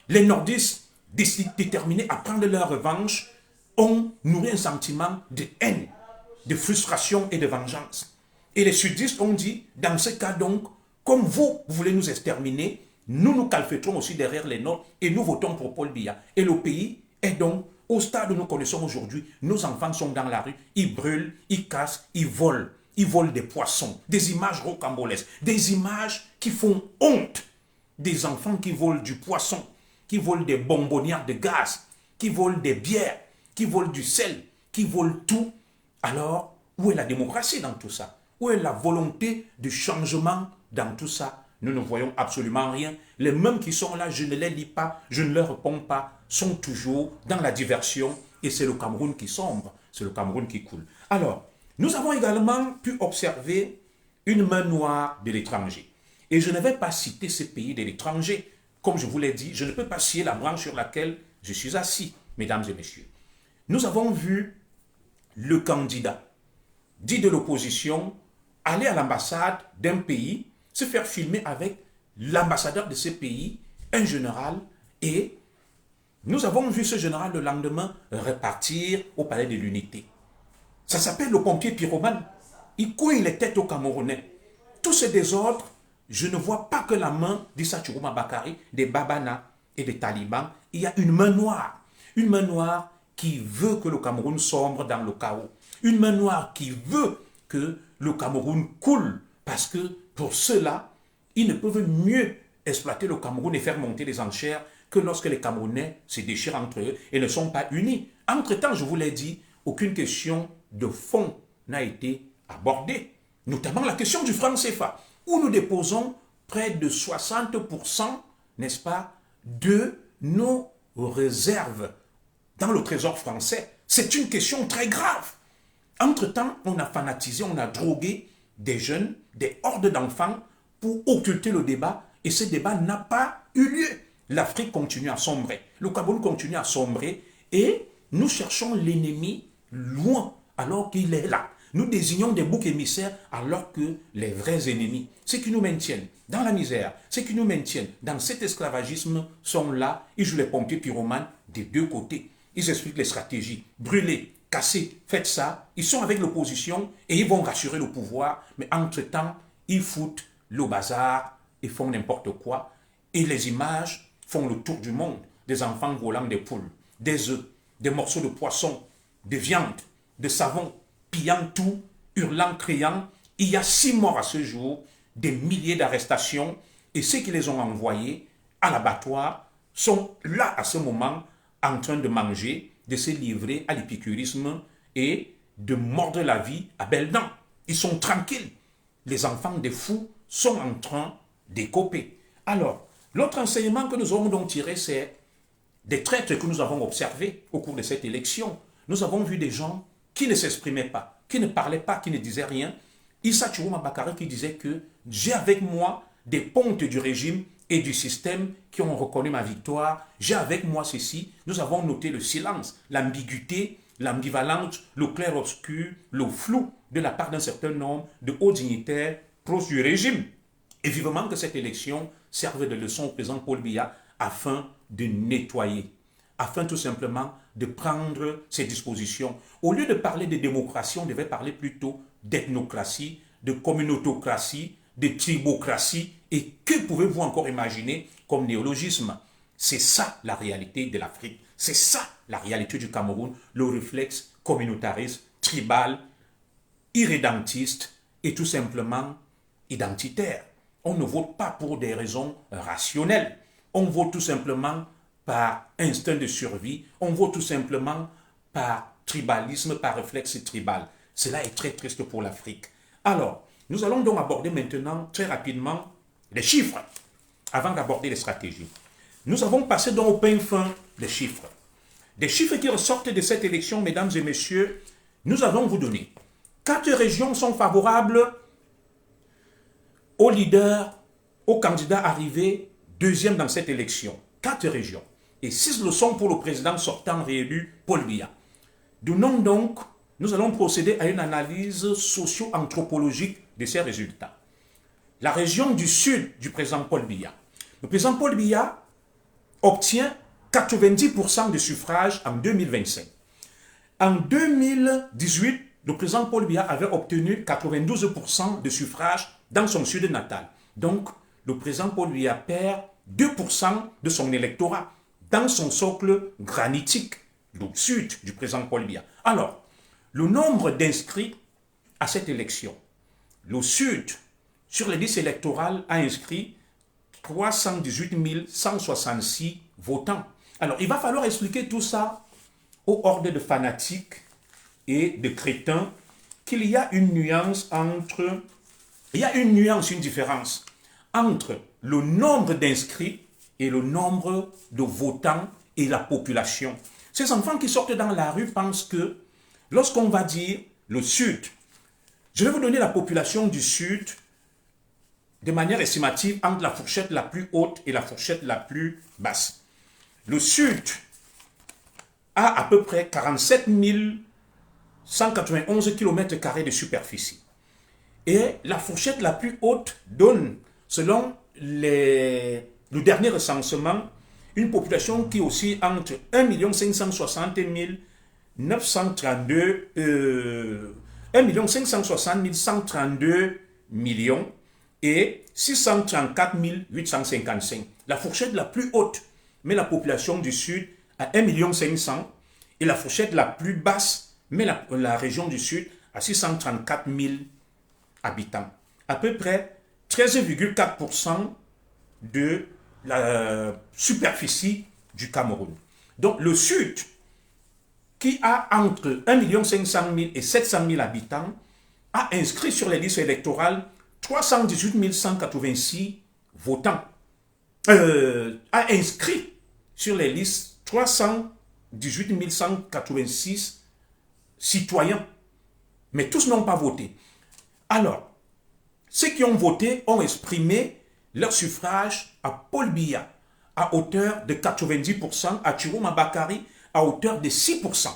Les nordistes, déterminés à prendre leur revanche, ont nourri un sentiment de haine, de frustration et de vengeance. Et les sudistes ont dit, dans ce cas donc, comme vous voulez nous exterminer, nous nous calfeutrons aussi derrière les nôtres et nous votons pour Paul Biya. Et le pays est donc au stade où nous connaissons aujourd'hui. Nos enfants sont dans la rue, ils brûlent, ils cassent, ils volent. Ils volent des poissons, des images rocambolesques, des images qui font honte. Des enfants qui volent du poisson, qui volent des bonbonnières de gaz, qui volent des bières, qui volent du sel, qui volent tout. Alors, où est la démocratie dans tout ça? Où est la volonté de changement dans tout ça? Nous ne voyons absolument rien. Les mêmes qui sont là, je ne les lis pas, je ne leur réponds pas, sont toujours dans la diversion et c'est le Cameroun qui sombre, c'est le Cameroun qui coule. Alors, nous avons également pu observer une main noire de l'étranger. Et je ne vais pas citer ces pays de l'étranger. Comme je vous l'ai dit, je ne peux pas scier la branche sur laquelle je suis assis, mesdames et messieurs. Nous avons vu le candidat dit de l'opposition aller à l'ambassade d'un pays, se faire filmer avec l'ambassadeur de ce pays, un général, et nous avons vu ce général le lendemain repartir au palais de l'unité. Ça s'appelle le pompier pyromane. Il couille les têtes aux Camerounais. Tout ce désordre, je ne vois pas que la main d'Issa Tchourouma Bakary, des Babana et des talibans. Il y a une main noire. Une main noire qui veut que le Cameroun sombre dans le chaos. Une main noire qui veut que le Cameroun coule. Parce que pour cela, ils ne peuvent mieux exploiter le Cameroun et faire monter les enchères que lorsque les Camerounais se déchirent entre eux et ne sont pas unis. Entre-temps, je vous l'ai dit, aucune question de fond n'a été abordée. Notamment la question du franc CFA, où nous déposons près de 60%, n'est-ce pas, de nos réserves dans le trésor français. C'est une question très grave. Entre-temps, on a fanatisé, on a drogué des jeunes, des hordes d'enfants pour occulter le débat et ce débat n'a pas eu lieu. L'Afrique continue à sombrer, le Cameroun continue à sombrer et nous cherchons l'ennemi loin alors qu'il est là. Nous désignons des boucs émissaires alors que les vrais ennemis, ceux qui nous maintiennent dans la misère, ceux qui nous maintiennent dans cet esclavagisme sont là. Ils jouent les pompiers pyromanes des deux côtés. Ils expliquent les stratégies. Brûlez, cassez, faites ça. Ils sont avec l'opposition et ils vont rassurer le pouvoir. Mais entre-temps, ils foutent le bazar et font n'importe quoi. Et les images font le tour du monde. Des enfants volant des poules, des œufs, des morceaux de poisson, de viande, de savon, pillant tout, hurlant, criant. Il y a 6 morts à ce jour, des milliers d'arrestations, et ceux qui les ont envoyés à l'abattoir sont là à ce moment en train de manger, de se livrer à l'épicurisme et de mordre la vie à belles dents. Ils sont tranquilles. Les enfants des fous sont en train d'écoper. Alors, l'autre enseignement que nous avons donc tiré, c'est des traîtres que nous avons observés au cours de cette élection. Nous avons vu des gens qui ne s'exprimaient pas, qui ne parlaient pas, qui ne disaient rien. Issa Tchourouma Bakary qui disait que j'ai avec moi des pontes du régime et du système qui ont reconnu ma victoire. J'ai avec moi ceci. Nous avons noté le silence, l'ambiguïté, l'ambivalence, le clair-obscur, le flou de la part d'un certain nombre de hauts dignitaires proches du régime. Et vivement que cette élection serve de leçon au président Paul Biya afin de nettoyer, afin tout simplement de prendre ses dispositions. Au lieu de parler de démocratie, on devait parler plutôt d'ethnocratie, de communautocratie, de tribocratie. Et que pouvez-vous encore imaginer comme néologisme? C'est ça la réalité de l'Afrique. C'est ça la réalité du Cameroun, le réflexe communautariste, tribal, irrédentiste et tout simplement identitaire. On ne vote pas pour des raisons rationnelles. On vote tout simplement par instinct de survie, on vote tout simplement par tribalisme, par réflexe tribal. Cela est très triste pour l'Afrique. Alors, nous allons donc aborder maintenant très rapidement les chiffres, avant d'aborder les stratégies. Nous avons passé donc au pain fin des chiffres. Des chiffres qui ressortent de cette élection, mesdames et messieurs, nous allons vous donner. 4 régions sont favorables aux leaders, aux candidats arrivés deuxième dans cette élection. 4 régions. Et 6 le sont pour le président sortant réélu, Paul Biya. De nom donc, nous allons procéder à une analyse socio-anthropologique de ces résultats. La région du sud du président Paul Biya. Le président Paul Biya obtient 90% de suffrages en 2025. En 2018, le président Paul Biya avait obtenu 92% de suffrages dans son sud natal. Donc, le président Paul Biya perd 2% de son électorat dans son socle granitique, le sud du président Paul Biya. Alors, le nombre d'inscrits à cette élection, le sud, sur les listes électorales, a inscrit 318 166 votants. Alors, il va falloir expliquer tout ça aux hordes de fanatiques et de crétins qu'il y a une nuance entre... Il y a une nuance, une différence entre le nombre d'inscrits et le nombre de votants et la population. Ces enfants qui sortent dans la rue pensent que lorsqu'on va dire le Sud, je vais vous donner la population du Sud de manière estimative entre la fourchette la plus haute et la fourchette la plus basse. Le Sud a à peu près 47 191 km² de superficie. Et la fourchette la plus haute donne, selon le dernier recensement, une population qui oscille entre 1 560 932 1 560 132 millions et 634 855. La fourchette la plus haute met la population du Sud à 1 500 000 et la fourchette la plus basse met la région du Sud à 634 000 habitants. À peu près 13,4% de la superficie du Cameroun. Donc le Sud, qui a entre 1 500 000 et 700 000 habitants, a inscrit sur les listes électorales 318 186 votants. A inscrit sur les listes 318 186 citoyens. Mais tous n'ont pas voté. Alors, ceux qui ont voté ont exprimé leur suffrage à Paul Biya à hauteur de 90%, à Chiroma Bakary à hauteur de 6%.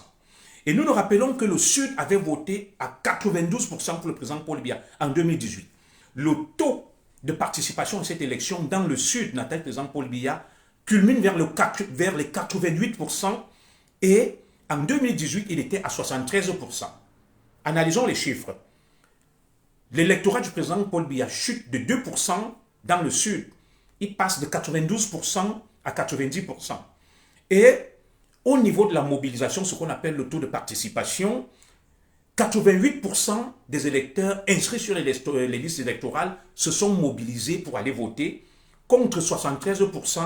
Et nous nous rappelons que le Sud avait voté à 92% pour le président Paul Biya en 2018. Le taux de participation à cette élection dans le Sud, natal du président Paul Biya, culmine vers les 88% et en 2018, il était à 73%. Analysons les chiffres. L'électorat du président Paul Biya chute de 2% dans le Sud. Il passe de 92% à 90%. Et au niveau de la mobilisation, ce qu'on appelle le taux de participation, 88% des électeurs inscrits sur les listes électorales se sont mobilisés pour aller voter, contre 73%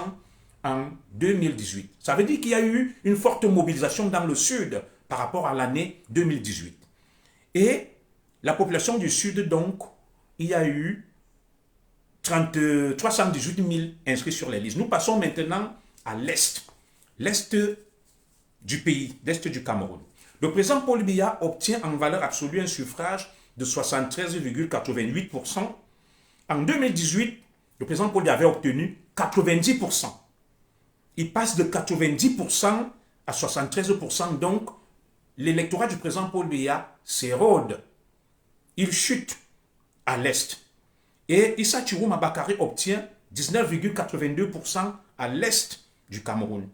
en 2018. Ça veut dire qu'il y a eu une forte mobilisation dans le Sud par rapport à l'année 2018. Et la population du Sud, donc, il y a eu 318 000 inscrits sur les listes. Nous passons maintenant à l'Est. L'Est du pays, l'Est du Cameroun. Le président Paul Biya obtient en valeur absolue un suffrage de 73,88%. En 2018, le président Paul Biya avait obtenu 90%. Il passe de 90% à 73%. Donc, l'électorat du président Paul Biya s'érode. Il chute à l'Est. Et Issa Chiroma Bakary obtient 19,82% à l'Est du Cameroun.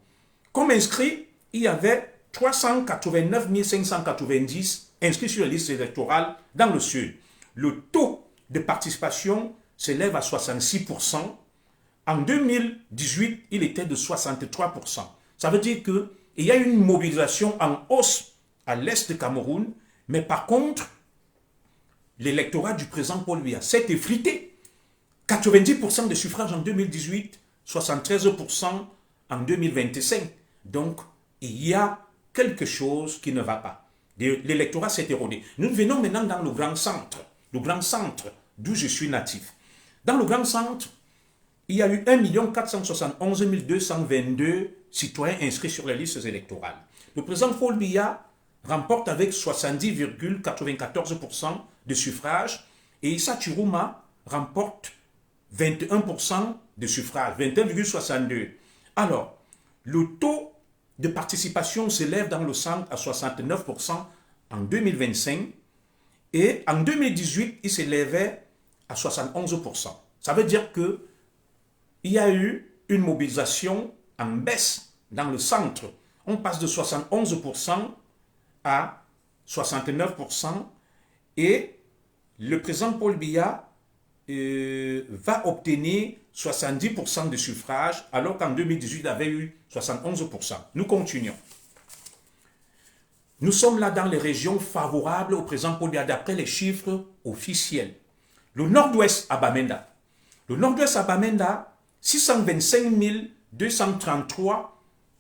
Comme inscrit, il y avait 389 590 inscrits sur les listes électorales dans le Sud. Le taux de participation s'élève à 66%. En 2018, il était de 63%. Ça veut dire qu'il y a une mobilisation en hausse à l'Est du Cameroun, mais par contre, l'électorat du président Paul Biya s'est effrité. 90% des suffrages en 2018, 73% en 2025. Donc, il y a quelque chose qui ne va pas. L'électorat s'est érodé. Nous venons maintenant dans le grand centre d'où je suis natif. Dans le grand centre, il y a eu 1 471 222 citoyens inscrits sur les listes électorales. Le président Paul Biya remporte avec 70,94% de suffrages et Issa Chiruma remporte 21% de suffrages, 21,62%. Alors, le taux de participation s'élève dans le centre à 69% en 2025 et en 2018, il s'élevait à 71%. Ça veut dire que il y a eu une mobilisation en baisse dans le centre. On passe de 71% à 69% et le président Paul Biya va obtenir 70% de suffrages alors qu'en 2018, il avait eu 71%. Nous continuons. Nous sommes là dans les régions favorables au président Paul Biya d'après les chiffres officiels. Le nord-ouest à Bamenda. Le nord-ouest à Bamenda, 625 233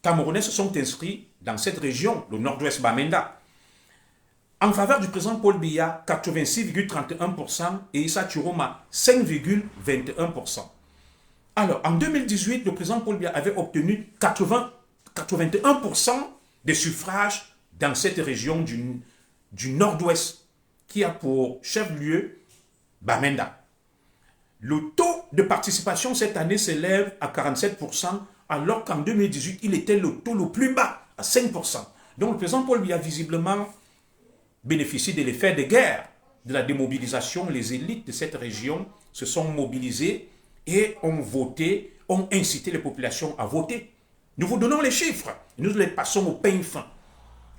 Camerounais se sont inscrits dans cette région, le nord-ouest Bamenda. En faveur du président Paul Biya, 86,31% et Issa Chiruma, 5,21%. Alors, en 2018, le président Paul Biya avait obtenu 81% des suffrages dans cette région du nord-ouest qui a pour chef-lieu Bamenda. Le taux de participation cette année s'élève à 47%, alors qu'en 2018, il était le taux le plus bas, à 5%. Donc le président Paul Biya visiblement bénéficie de l'effet de guerre, de la démobilisation. Les élites de cette région se sont mobilisées et ont voté, ont incité les populations à voter. Nous vous donnons les chiffres, nous les passons au peigne fin.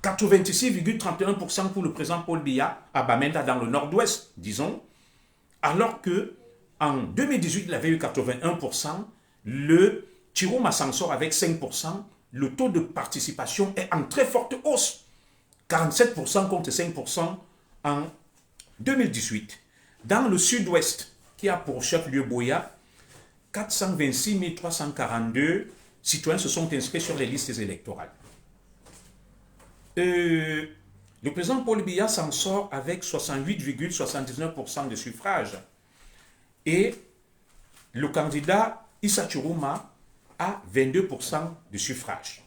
86,31% pour le président Paul Biya à Bamenda dans le nord-ouest, disons, alors que en 2018, il avait eu 81%, le Chiruma s'en sort avec 5%, le taux de participation est en très forte hausse, 47% contre 5% en 2018. Dans le sud-ouest, qui a pour chef-lieu Boya, 426 342 citoyens se sont inscrits sur les listes électorales. Le président Paul Biya s'en sort avec 68,79% de suffrages. Et le candidat Issa Chiruma a 22% de suffrages.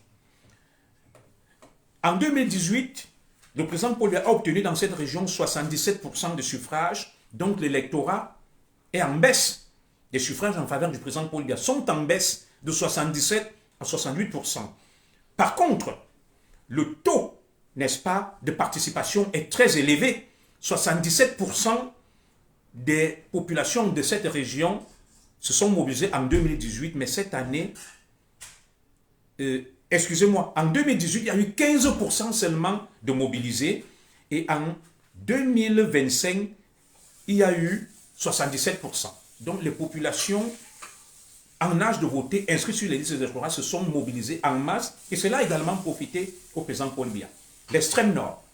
En 2018, le président Paul Biya a obtenu dans cette région 77% de suffrages, donc l'électorat est en baisse. Les suffrages en faveur du président Paul Biya sont en baisse de 77 à 68%. Par contre, le taux, n'est-ce pas, de participation est très élevé. 77% des populations de cette région se sont mobilisées en 2018, mais cette année, en 2018, il y a eu 15% seulement de mobilisés, et en 2025, il y a eu 77%. Donc les populations en âge de voter, inscrites sur les listes électorales, se sont mobilisées en masse, et cela a également profité au président Paul Biya. L'extrême nord,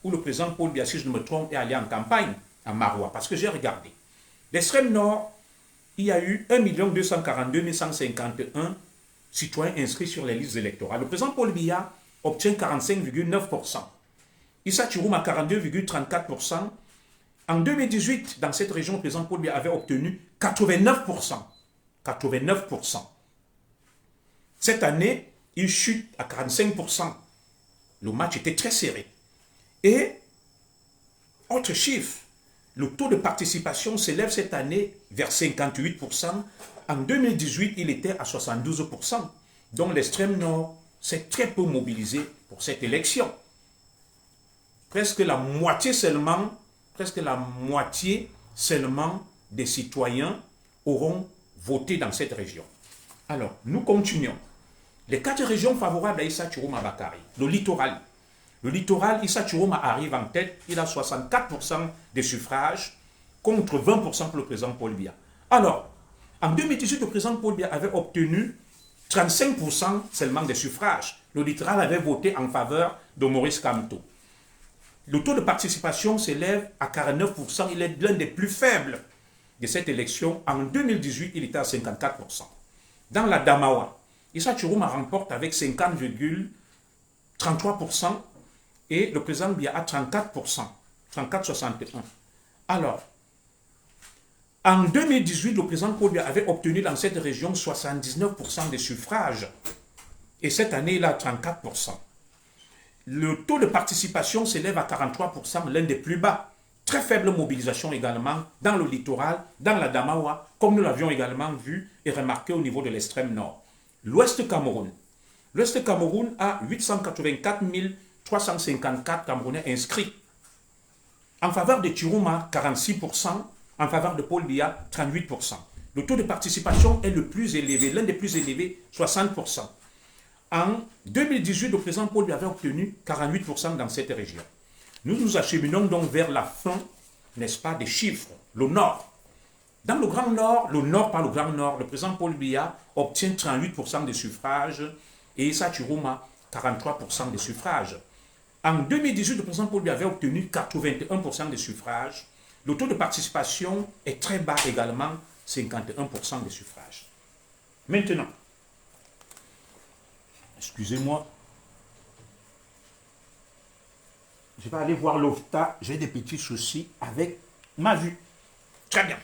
où le président Paul Biya, si je ne me trompe, est allé en campagne, à Maroua, parce que j'ai regardé. L'extrême nord, il y a eu 1 242 151 citoyens inscrits sur les listes électorales. Le président Paul Biya obtient 45,9%. Issa Chiruma 42,34%. En 2018, dans cette région, le président Paul Biya avait obtenu 89%. 89%. Cette année, il chute à 45%. Le match était très serré. Et, autre chiffre, le taux de participation s'élève cette année vers 58%. En 2018, il était à 72%. Donc l'extrême nord s'est très peu mobilisé pour cette élection. Presque la moitié seulement des citoyens auront voté dans cette région. Alors, nous continuons. Les 4 régions favorables à Issa Chiruma Bakary. Le littoral. Le littoral, Issa Chiruma arrive en tête. Il a 64% des suffrages contre 20% pour le président Paul Biya. Alors, en 2018, le président Paul Biya avait obtenu 35% seulement des suffrages. Le littoral avait voté en faveur de Maurice Kamto. Le taux de participation s'élève à 49%. Il est l'un des plus faibles de cette élection. En 2018, il était à 54%. Dans la Damawa, Issa Chiroma remporte avec 50,33% et le président Biya a 34%, 34,61%. Alors, en 2018, le président Paul Biya avait obtenu dans cette région 79% des suffrages. Et cette année, il a 34%. Le taux de participation s'élève à 43%, l'un des plus bas. Très faible mobilisation également dans le littoral, dans la Damawa, comme nous l'avions également vu et remarqué au niveau de l'extrême nord. L'Ouest Cameroun. L'Ouest Cameroun a 884 354 Camerounais inscrits. En faveur de Chiroma, 46%. En faveur de Paul Biya, 38%. Le taux de participation est le plus élevé, l'un des plus élevés, 60%. En 2018, le président Paul Biya avait obtenu 48% dans cette région. Nous nous acheminons donc vers la fin, n'est-ce pas, des chiffres, le nord. Dans le Grand Nord, le nord par le Grand Nord, le président Paul Biya obtient 38% des suffrages et Issa Chiroma, 43% des suffrages. En 2018, le président Paul Biya avait obtenu 81% des suffrages. Le taux de participation est très bas également, 51% des suffrages. Maintenant, excusez-moi, je vais aller voir l'OFTA, j'ai des petits soucis avec ma vue. Très bien.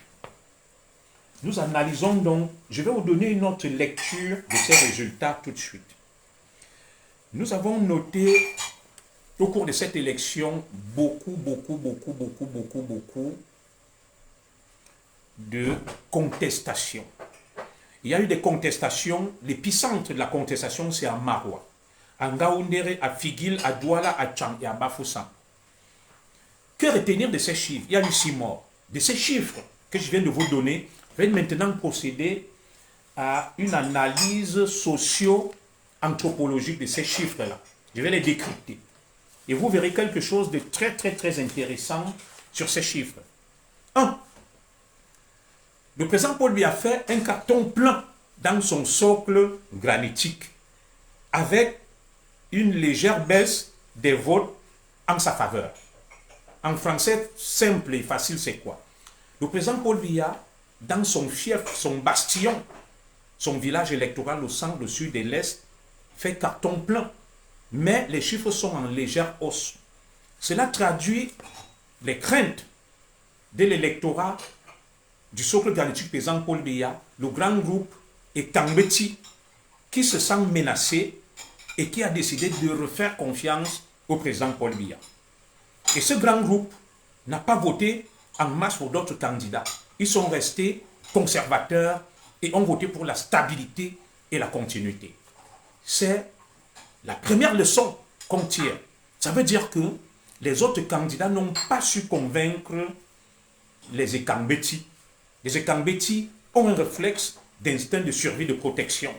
Nous analysons donc, je vais vous donner une autre lecture de ces résultats tout de suite. Nous avons noté au cours de cette élection beaucoup de contestations. Il y a eu des contestations, l'épicentre de la contestation c'est à Maroua, à Ngaoundéré, à Figuil, à Douala, à Tchang et à Bafoussam. Que retenir de ces chiffres? Il y a eu 6 morts. De ces chiffres que je viens de vous donner, je vais maintenant procéder à une analyse socio-anthropologique de ces chiffres-là. Je vais les décrypter. Et vous verrez quelque chose de très intéressant sur ces chiffres. 1. Le président Paul Biya a fait un carton plein dans son socle granitique avec une légère baisse des votes en sa faveur. En français simple et facile, c'est quoi? Le président Paul Biya, dans son fief, son bastion, son village électoral au centre, au sud et l'est, fait carton plein. Mais les chiffres sont en légère hausse. Cela traduit les craintes de l'électorat du socle granitique président Paul Biya, le grand groupe Ekambeti, qui se sent menacé et qui a décidé de refaire confiance au président Paul Biya. Et ce grand groupe n'a pas voté en masse pour d'autres candidats. Ils sont restés conservateurs et ont voté pour la stabilité et la continuité. C'est la première leçon qu'on tire. Ça veut dire que les autres candidats n'ont pas su convaincre les Ekambeti. Les Ekambeti ont un réflexe d'instinct de survie, de protection.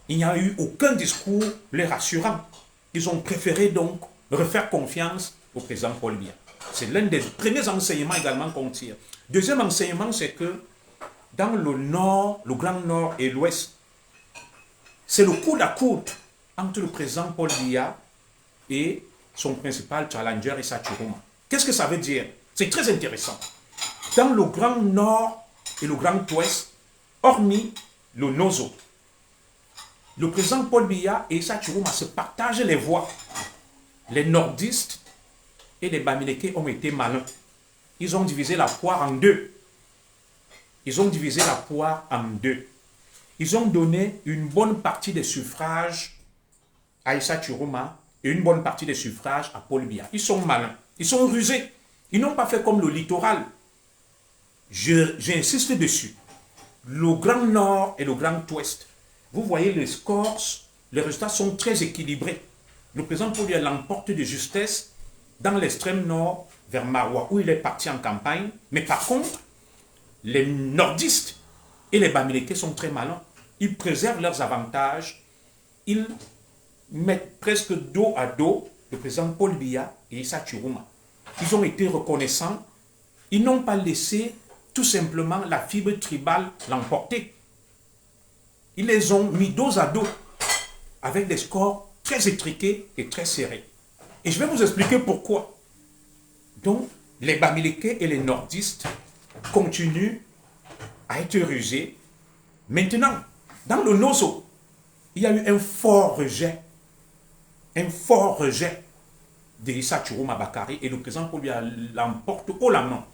Il n'y a eu aucun discours les rassurant. Ils ont préféré donc refaire confiance au président Paul Biya. C'est l'un des premiers enseignements également qu'on tire. Deuxième enseignement, c'est que dans le nord, le Grand Nord et l'Ouest, c'est le coude à coude entre le président Paul Biya et son principal challenger, Issa Chiroma. Qu'est-ce que ça veut dire? C'est très intéressant. Dans le Grand Nord et le Grand Ouest, hormis le Nozo, le président Paul Biya et Issa Chiroma se partagent les voix. Les nordistes et les Bamileke ont été malins. Ils ont divisé la poire en deux. Ils ont divisé la poire en deux. Ils ont donné une bonne partie des suffrages à Issa Chiroma et une bonne partie des suffrages à Paul Biya. Ils sont malins. Ils sont rusés. Ils n'ont pas fait comme le littoral. J'insiste dessus. Le Grand Nord et le Grand Ouest. Vous voyez les scores, les résultats sont très équilibrés. Le président Paul Biya l'emporte de justesse dans l'extrême nord, vers Maroua, où il est parti en campagne. Mais par contre, les nordistes et les Bamileke sont très malins. Ils préservent leurs avantages. Ils mettent presque dos à dos le président Paul Biya et Issa Chiroma. Ils ont été reconnaissants. Ils n'ont pas laissé tout simplement la fibre tribale l'emporter. Ils les ont mis dos à dos avec des scores très étriqués et très serrés. Et je vais vous expliquer pourquoi. Donc, les Bamileke et les nordistes continuent à être rusés. Maintenant, Dans le Nozo, il y a eu un fort rejet de Issa Chiroma Bakary et le président Paul Biya l'emporte haut la main.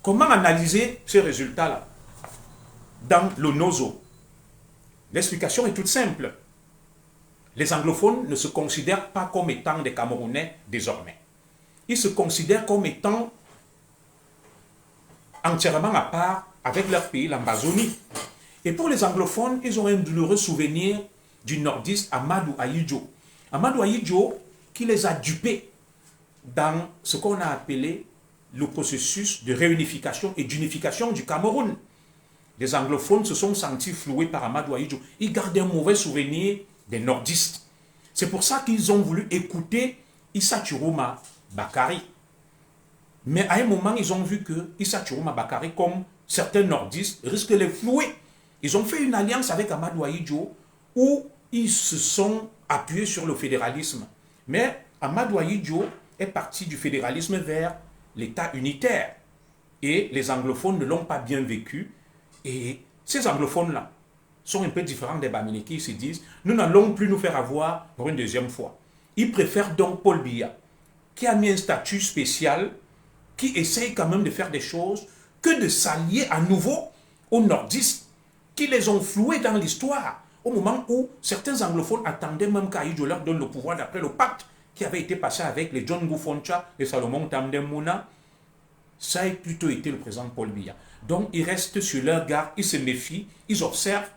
Comment analyser ces résultats-là dans le Nozo? L'explication est toute simple. Les anglophones ne se considèrent pas comme étant des Camerounais désormais. Ils se considèrent comme étant entièrement à part avec leur pays, l'Ambazonie. Et pour les anglophones, ils ont un douloureux souvenir du nordiste Amadou Ahidjo. Amadou Ahidjo qui les a dupés dans ce qu'on a appelé le processus de réunification et d'unification du Cameroun. Les anglophones se sont sentis floués par Amadou Ahidjo. Ils gardent un mauvais souvenir des nordistes. C'est pour ça qu'ils ont voulu écouter Issa Chiroma Bakary. Mais à un moment, ils ont vu que Issa Chiroma Bakary, comme certains nordistes, risquent de les flouer. Ils ont fait une alliance avec Amadou Ahidjo où ils se sont appuyés sur le fédéralisme. Mais Amadou Ahidjo est parti du fédéralisme vers l'État unitaire. Et les anglophones ne l'ont pas bien vécu. Et ces anglophones-là sont un peu différents des Bamileke. Ils se disent, nous n'allons plus nous faire avoir pour une deuxième fois. Ils préfèrent donc Paul Biya, qui a mis un statut spécial, qui essaye quand même de faire des choses, que de s'allier à nouveau aux nordistes, qui les ont floués dans l'histoire, au moment où certains anglophones attendaient même qu'Ahidjo leur donne le pouvoir d'après le pacte qui avait été passé avec les John Goufoncha et Salomon Tamdemmouna. Ça a plutôt été le président Paul Biya. Donc ils restent sur leur garde, ils se méfient, ils observent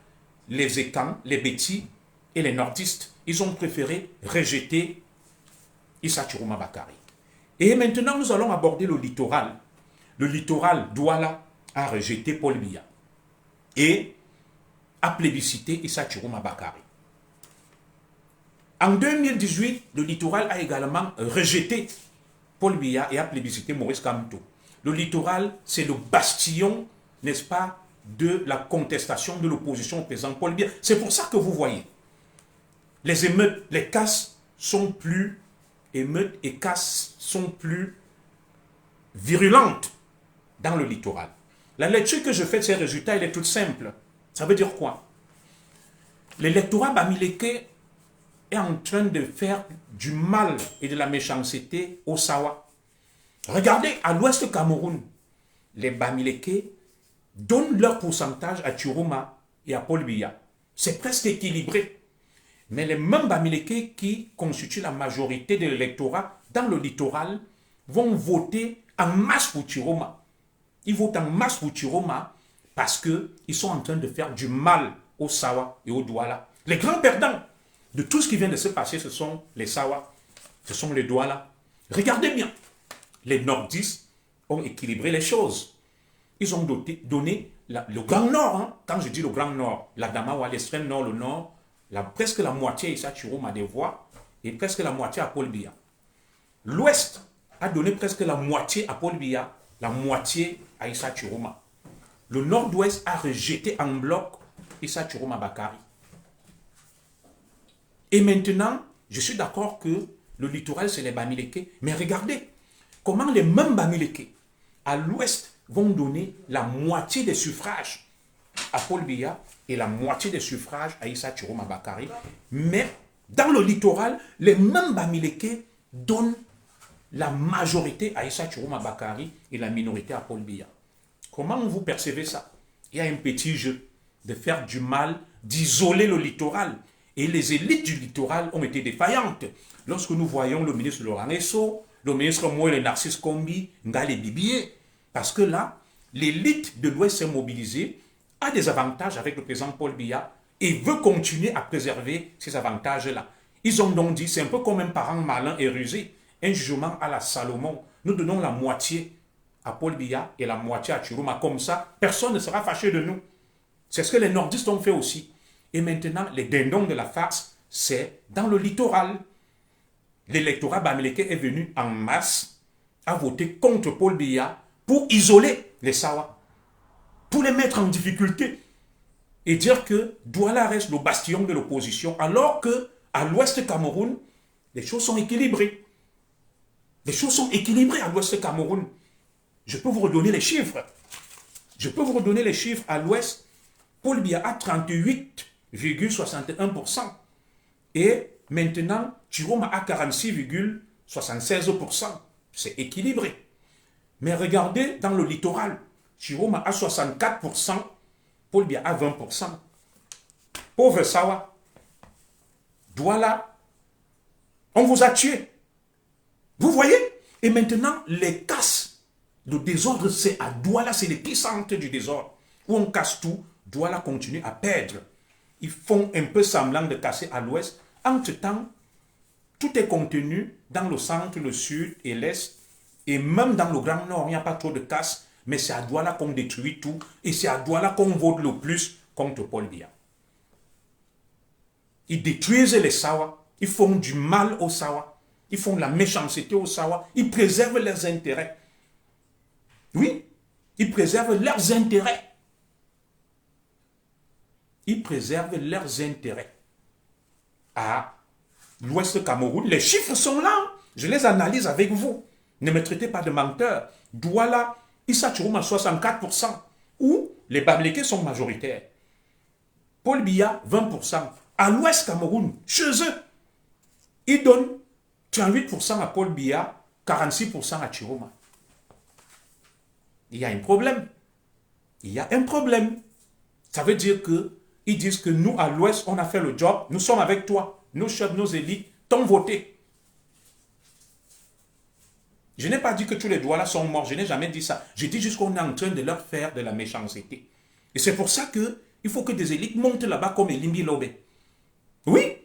les Écans, les Bétis et les nordistes. Ils ont préféré rejeter Issa Chiroma Bakary. Et maintenant, nous allons aborder le littoral. Le littoral, Douala a rejeté Paul Biya et a plébiscité Issa Chiroma Bakary. En 2018, le littoral a également rejeté Paul Biya et a plébiscité Maurice Kamto. Le littoral, c'est le bastion, n'est-ce pas, de la contestation de l'opposition au président Paul Biya. C'est pour ça que vous voyez, les émeutes, les casses sont plus virulentes dans le littoral. La lecture que je fais de ces résultats, elle est toute simple. Ça veut dire quoi? L'électorat Bamileke est en train de faire du mal et de la méchanceté au Sawa. Regardez, à l'ouest Cameroun, les Bamileke donnent leur pourcentage à Chiroma et à Paul Biya. C'est presque équilibré. Mais les mêmes Bamileke qui constituent la majorité de l'électorat dans le littoral vont voter en masse pour Chiroma. Ils votent en masse pour Chiroma parce qu'ils sont en train de faire du mal au Sawa et au Douala. Les grands perdants de tout ce qui vient de se passer, ce sont les Sawa, ce sont les Douala. Regardez bien, les nordistes ont équilibré les choses. Ils ont donné le Grand Nord, hein. Quand je dis le Grand Nord, la Damawa, l'extrême Nord, le Nord, presque la moitié à Issa Chiroma des voix et presque la moitié à Paul Biya. L'Ouest a donné presque la moitié à Paul Biya, la moitié à Issa Chiroma. Le Nord-Ouest a rejeté en bloc Issa Chiroma Bakary. Et maintenant, je suis d'accord que le littoral, c'est les Bamileke. Mais regardez comment les mêmes Bamileke à l'Ouest vont donner la moitié des suffrages à Paul Biya et la moitié des suffrages à Issa Chiroma Bakary. Mais dans le littoral, les mêmes Bamileke donnent la majorité à Issa Chiroma Bakary et la minorité à Paul Biya. Comment vous percevez ça? Il y a un petit jeu de faire du mal, d'isoler le littoral. Et les élites du littoral ont été défaillantes. Lorsque nous voyons le ministre Laurent Esso, le ministre Moël Narcisse Kombi, Ngale Bibié, parce que là, l'élite de l'Ouest s'est mobilisée, a des avantages avec le président Paul Biya et veut continuer à préserver ces avantages-là. Ils ont donc dit, c'est un peu comme un parent malin et rusé, un jugement à la Salomon. Nous donnons la moitié à Paul Biya et la moitié à Chiroma. Comme ça, personne ne sera fâché de nous. C'est ce que les nordistes ont fait aussi. Et maintenant, les dindons de la farce, c'est dans le littoral. L'électorat Bamileke est venu en masse à voter contre Paul Biya pour isoler les Sawa, pour les mettre en difficulté et dire que Douala reste le bastion de l'opposition, alors que à l'ouest Cameroun, les choses sont équilibrées. Les choses sont équilibrées à l'ouest Cameroun. Je peux vous redonner les chiffres. À l'ouest, Paul Biya a 38 46,61%. Et maintenant, Chiroma a 46,76%. C'est équilibré. Mais regardez dans le littoral, Chiroma a 64%, Paul Biya a 20%. Pauvre Sawa, Douala, on vous a tué. Vous voyez? Et maintenant, les casses, le désordre, c'est à Douala, c'est l'épicentre du désordre. Où on casse tout, Douala continue à perdre. Ils font un peu semblant de casser à l'ouest. Entre-temps, tout est contenu dans le centre, le sud et l'est. Et même dans le Grand Nord, il n'y a pas trop de casse. Mais c'est à Douala qu'on détruit tout. Et c'est à Douala qu'on vote le plus contre Paul Biya. Ils détruisent les Sawa. Ils font du mal aux Sawa. Ils font de la méchanceté aux Sawa. Ils préservent leurs intérêts. Oui, ils préservent leurs intérêts. Ils préservent leurs intérêts. À l'ouest Cameroun, les chiffres sont là. Je les analyse avec vous. Ne me traitez pas de menteur. Douala, Issa Chiroma 64%. Où les Bamileke sont majoritaires. Paul Biya 20%. À l'ouest Cameroun, chez eux, ils donnent 38% à Paul Biya, 46% à Chiroma. Il y a un problème. Il y a un problème. Ça veut dire qu'ils disent que nous, à l'ouest, on a fait le job. Nous sommes avec toi. Nos chefs, nos élites t'ont voté. Je n'ai pas dit que tous les Douala sont morts. Je n'ai jamais dit ça. Je dis juste qu'on est en train de leur faire de la méchanceté. Et c'est pour ça qu'il faut que des élites montent là-bas comme Elimbi Lobe. Oui.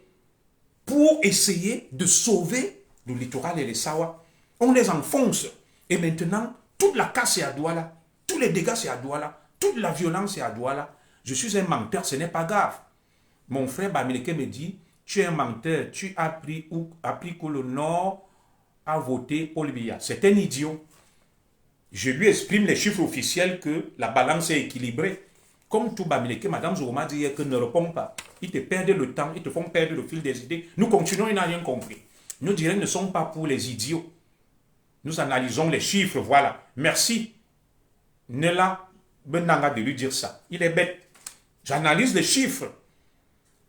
Pour essayer de sauver le littoral et les Sawa. On les enfonce. Et maintenant, toute la casse est à Douala. Tous les dégâts, c'est à Douala. Toute la violence, c'est à Douala. Je suis un menteur, ce n'est pas grave. Mon frère Bamileke me dit, tu es un menteur, tu as appris que le Nord a voté Paul Biya. C'est un idiot. Je lui exprime les chiffres officiels que la balance est équilibrée. Comme tout Bamileke, Madame Zouma dit que ne répond pas. Ils te perdent le temps, ils te font perdre le fil des idées. Nous continuons, ils n'ont rien compris. Nos directs ne sont pas pour les idiots. Nous analysons les chiffres, voilà. Merci. Nela Benanga de lui dire ça. Il est bête. J'analyse les chiffres.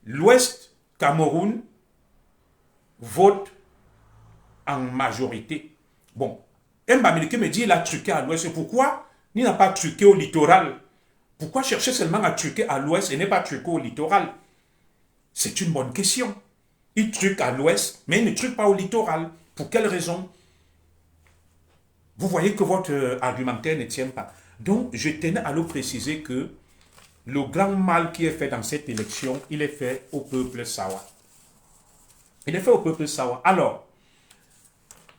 L'Ouest Cameroun vote en majorité. Bon, Mbamileke me dit il a truqué à l'Ouest. Pourquoi il n'a pas truqué au littoral? Pourquoi chercher seulement à truquer à l'Ouest et ne pas truquer au littoral? C'est une bonne question. Il truque à l'Ouest, mais il ne truque pas au littoral. Pour quelle raison? Vous voyez que votre argumentaire ne tient pas. Donc, je tenais à le préciser que le grand mal qui est fait dans cette élection, il est fait au peuple Sawa. Il est fait au peuple Sawa. Alors,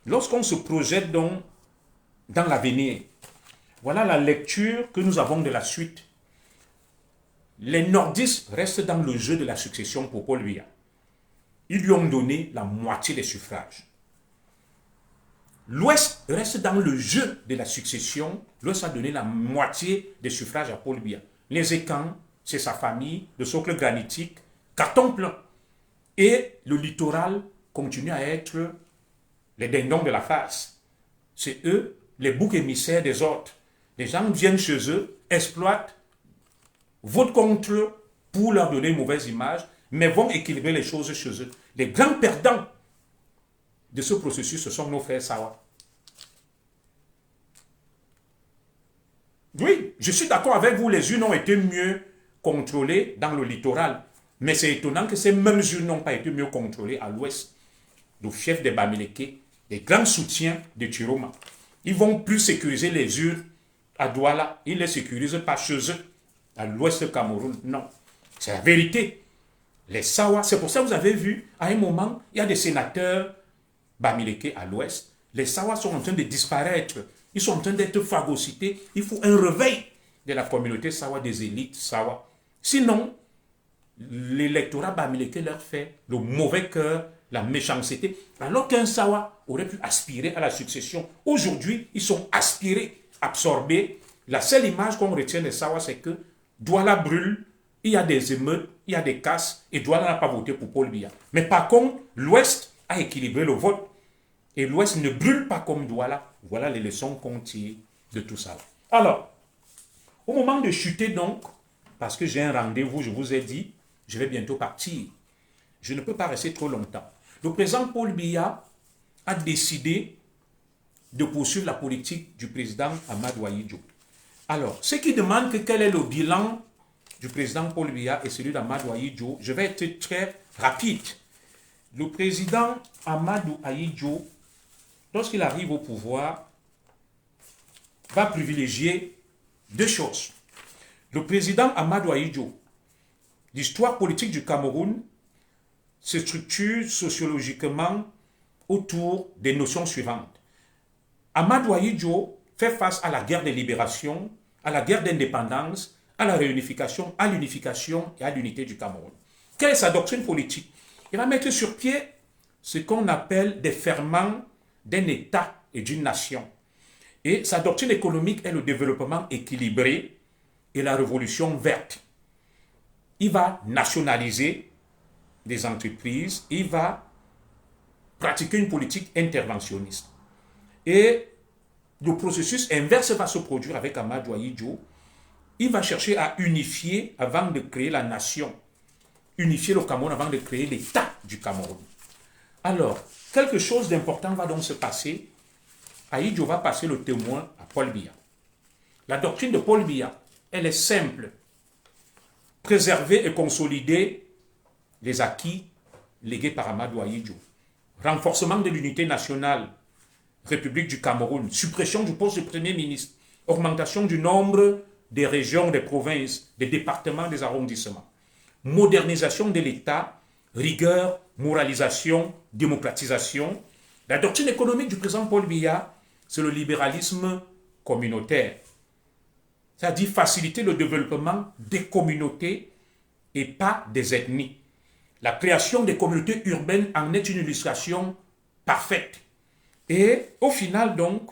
lorsqu'on se projette donc dans l'avenir, voilà la lecture que nous avons de la suite. Les nordistes restent dans le jeu de la succession pour Paul Biya. Ils lui ont donné la moitié des suffrages. L'Ouest reste dans le jeu de la succession. L'Ouest a donné la moitié des suffrages à Paul Biya. Les Écans, c'est sa famille, le socle granitique, carton plein. Et le littoral continue à être les dindons de la face. C'est eux, les boucs émissaires des autres. Les gens viennent chez eux, exploitent, votent contre eux pour leur donner une mauvaise image, mais vont équilibrer les choses chez eux. Les grands perdants de ce processus, ce sont nos frères Sawa. Oui, je suis d'accord avec vous, les urnes ont été mieux contrôlées dans le littoral. Mais c'est étonnant que ces mêmes urnes n'ont pas été mieux contrôlées à l'ouest. Le chef des Bamileke, les grands soutiens de Chiroma, ils vont plus sécuriser les urnes à Douala. Ils ne les sécurisent pas chez eux, à l'ouest Cameroun. Non, c'est la vérité. Les Sawa, c'est pour ça que vous avez vu, à un moment, il y a des sénateurs Bamileke à l'ouest. Les Sawa sont en train de disparaître. Ils sont en train d'être phagocytés. Il faut un réveil de la communauté Sawa, des élites Sawa. Sinon, l'électorat Bamileke leur fait le mauvais cœur, la méchanceté, alors qu'un Sawa aurait pu aspirer à la succession. Aujourd'hui, ils sont aspirés, absorbés. La seule image qu'on retient des Sawa, c'est que Douala brûle, il y a des émeutes, il y a des casses, et Douala n'a pas voté pour Paul Biya. Mais par contre, l'Ouest a équilibré le vote. Et l'Ouest ne brûle pas comme Douala. Voilà les leçons qu'on tire de tout ça. Alors, au moment de chuter donc, parce que j'ai un rendez-vous, je vous ai dit, je vais bientôt partir. Je ne peux pas rester trop longtemps. Le président Paul Biya a décidé de poursuivre la politique du président Amadou Ahidjo. Alors, ceux qui demandent quel est le bilan du président Paul Biya et celui d'Amadou Ahidjo, je vais être très rapide. Le président Amadou Ahidjo, lorsqu'il arrive au pouvoir, va privilégier deux choses. Le président Amadou Ahidjo, l'histoire politique du Cameroun se structure sociologiquement autour des notions suivantes. Amadou Ahidjo fait face à la guerre de libération, à la guerre d'indépendance, à la réunification, à l'unification et à l'unité du Cameroun. Quelle est sa doctrine politique? Il va mettre sur pied ce qu'on appelle des ferments d'un État et d'une nation. Et sa doctrine économique est le développement équilibré et la révolution verte. Il va nationaliser des entreprises, il va pratiquer une politique interventionniste. Et le processus inverse va se produire avec Amadou Ahidjo. Il va chercher à unifier avant de créer la nation. Unifier le Cameroun avant de créer l'État du Cameroun. Alors, quelque chose d'important va donc se passer. Ahidjo va passer le témoin à Paul Biya. La doctrine de Paul Biya, elle est simple. Préserver et consolider les acquis légués par Amadou Ahidjo. Renforcement de l'unité nationale, République du Cameroun, suppression du poste de Premier ministre, augmentation du nombre des régions, des provinces, des départements, des arrondissements, modernisation de l'État, rigueur, moralisation, démocratisation. La doctrine économique du président Paul Biya, c'est le libéralisme communautaire. C'est-à-dire faciliter le développement des communautés et pas des ethnies. La création des communautés urbaines en est une illustration parfaite. Et au final, donc,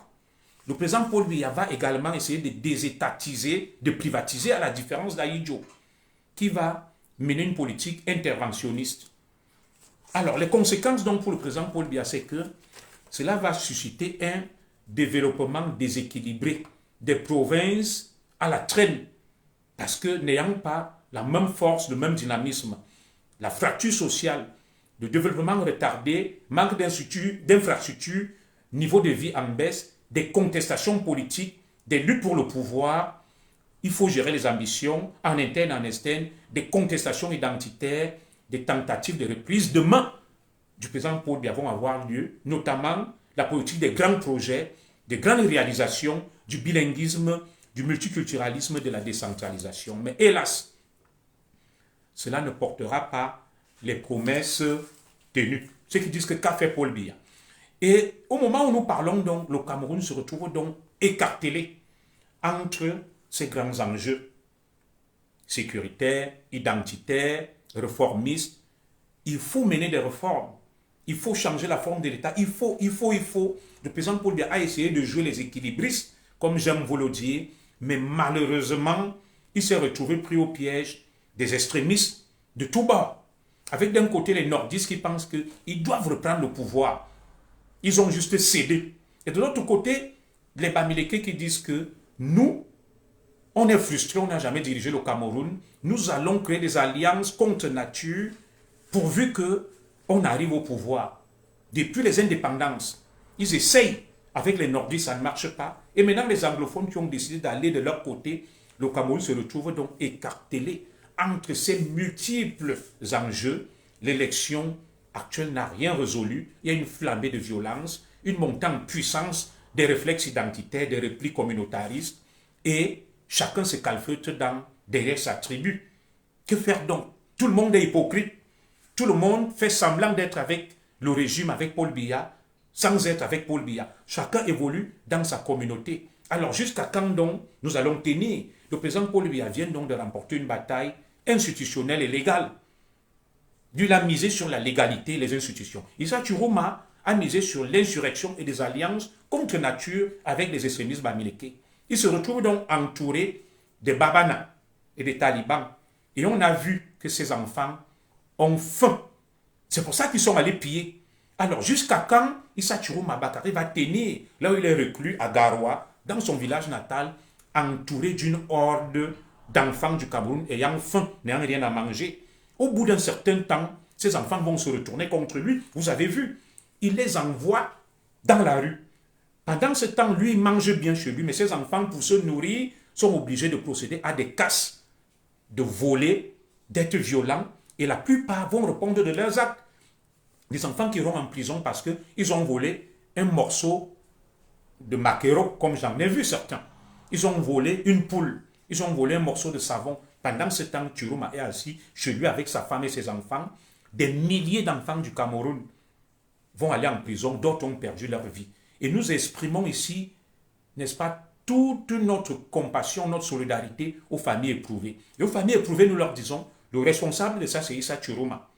le président Paul Biya va également essayer de désétatiser, de privatiser, à la différence d'Ahidjo, qui va mener une politique interventionniste. Alors, les conséquences donc pour le président Paul Biya, c'est que cela va susciter un développement déséquilibré des provinces à la traîne, parce que n'ayant pas la même force, le même dynamisme, la fracture sociale, le développement retardé, manque d'infrastructures, niveau de vie en baisse, des contestations politiques, des luttes pour le pouvoir. Il faut gérer les ambitions en interne, en externe, des contestations identitaires, des tentatives de reprise. Demain, du président Paul Biya vont avoir lieu, notamment la politique des grands projets, des grandes réalisations, du bilinguisme, du multiculturalisme, de la décentralisation. Mais hélas, cela ne portera pas les promesses tenues. Ceux qui disent que qu'a fait Paul Biya. Et au moment où nous parlons, donc, le Cameroun se retrouve donc écartelé entre ces grands enjeux sécuritaires, identitaires, réformistes. Il faut mener des réformes. Il faut changer la forme de l'État. Il faut. Le président Paul Biya a essayé de jouer les équilibristes, comme j'aime vous le dire, mais malheureusement, il s'est retrouvé pris au piège des extrémistes de tout bas. Avec d'un côté les nordistes qui pensent qu'ils doivent reprendre le pouvoir. Ils ont juste cédé. Et de l'autre côté, les Bamileke qui disent que nous, on est frustrés, on n'a jamais dirigé le Cameroun. Nous allons créer des alliances contre nature pourvu qu'on arrive au pouvoir. Depuis les indépendances, ils essayent. Avec les nordistes, ça ne marche pas. Et maintenant, les anglophones qui ont décidé d'aller de leur côté, le Cameroun se retrouve donc écartelé entre ces multiples enjeux. L'élection actuelle n'a rien résolu. Il y a une flambée de violence, une montée en puissance des réflexes identitaires, des replis communautaristes, et chacun se calfeute derrière sa tribu. Que faire donc? Tout le monde est hypocrite. Tout le monde fait semblant d'être avec le régime, avec Paul Biya, sans être avec Paul Biya. Chacun évolue dans sa communauté. Alors jusqu'à quand donc nous allons tenir? Le président Paul Biya vient donc de remporter une bataille institutionnelle et légale. Il a misé sur la légalité et les institutions. Issa Chiroma a misé sur l'insurrection et des alliances contre nature avec les extrémistes bamileke. Il se retrouve donc entouré des Babana et des talibans. Et on a vu que ces enfants ont faim. C'est pour ça qu'ils sont allés piller. Alors, jusqu'à quand Issa Chiroma Bakary va tenir, là où il est reclus, à Garoua, dans son village natal, entouré d'une horde d'enfants du Cameroun ayant faim, n'ayant rien à manger. Au bout d'un certain temps, ces enfants vont se retourner contre lui. Vous avez vu, il les envoie dans la rue. Pendant ce temps, lui, il mange bien chez lui, mais ses enfants, pour se nourrir, sont obligés de procéder à des casses, de voler, d'être violents, et la plupart vont répondre de leurs actes. Des enfants qui iront en prison parce qu'ils ont volé un morceau de maquereau, comme j'en ai vu certains. Ils ont volé une poule, ils ont volé un morceau de savon. Pendant ce temps, Chiroma est assis chez lui avec sa femme et ses enfants. Des milliers d'enfants du Cameroun vont aller en prison, d'autres ont perdu leur vie. Et nous exprimons ici, n'est-ce pas, toute notre compassion, notre solidarité aux familles éprouvées. Et aux familles éprouvées, nous leur disons, le responsable de ça, c'est Issa Chiroma.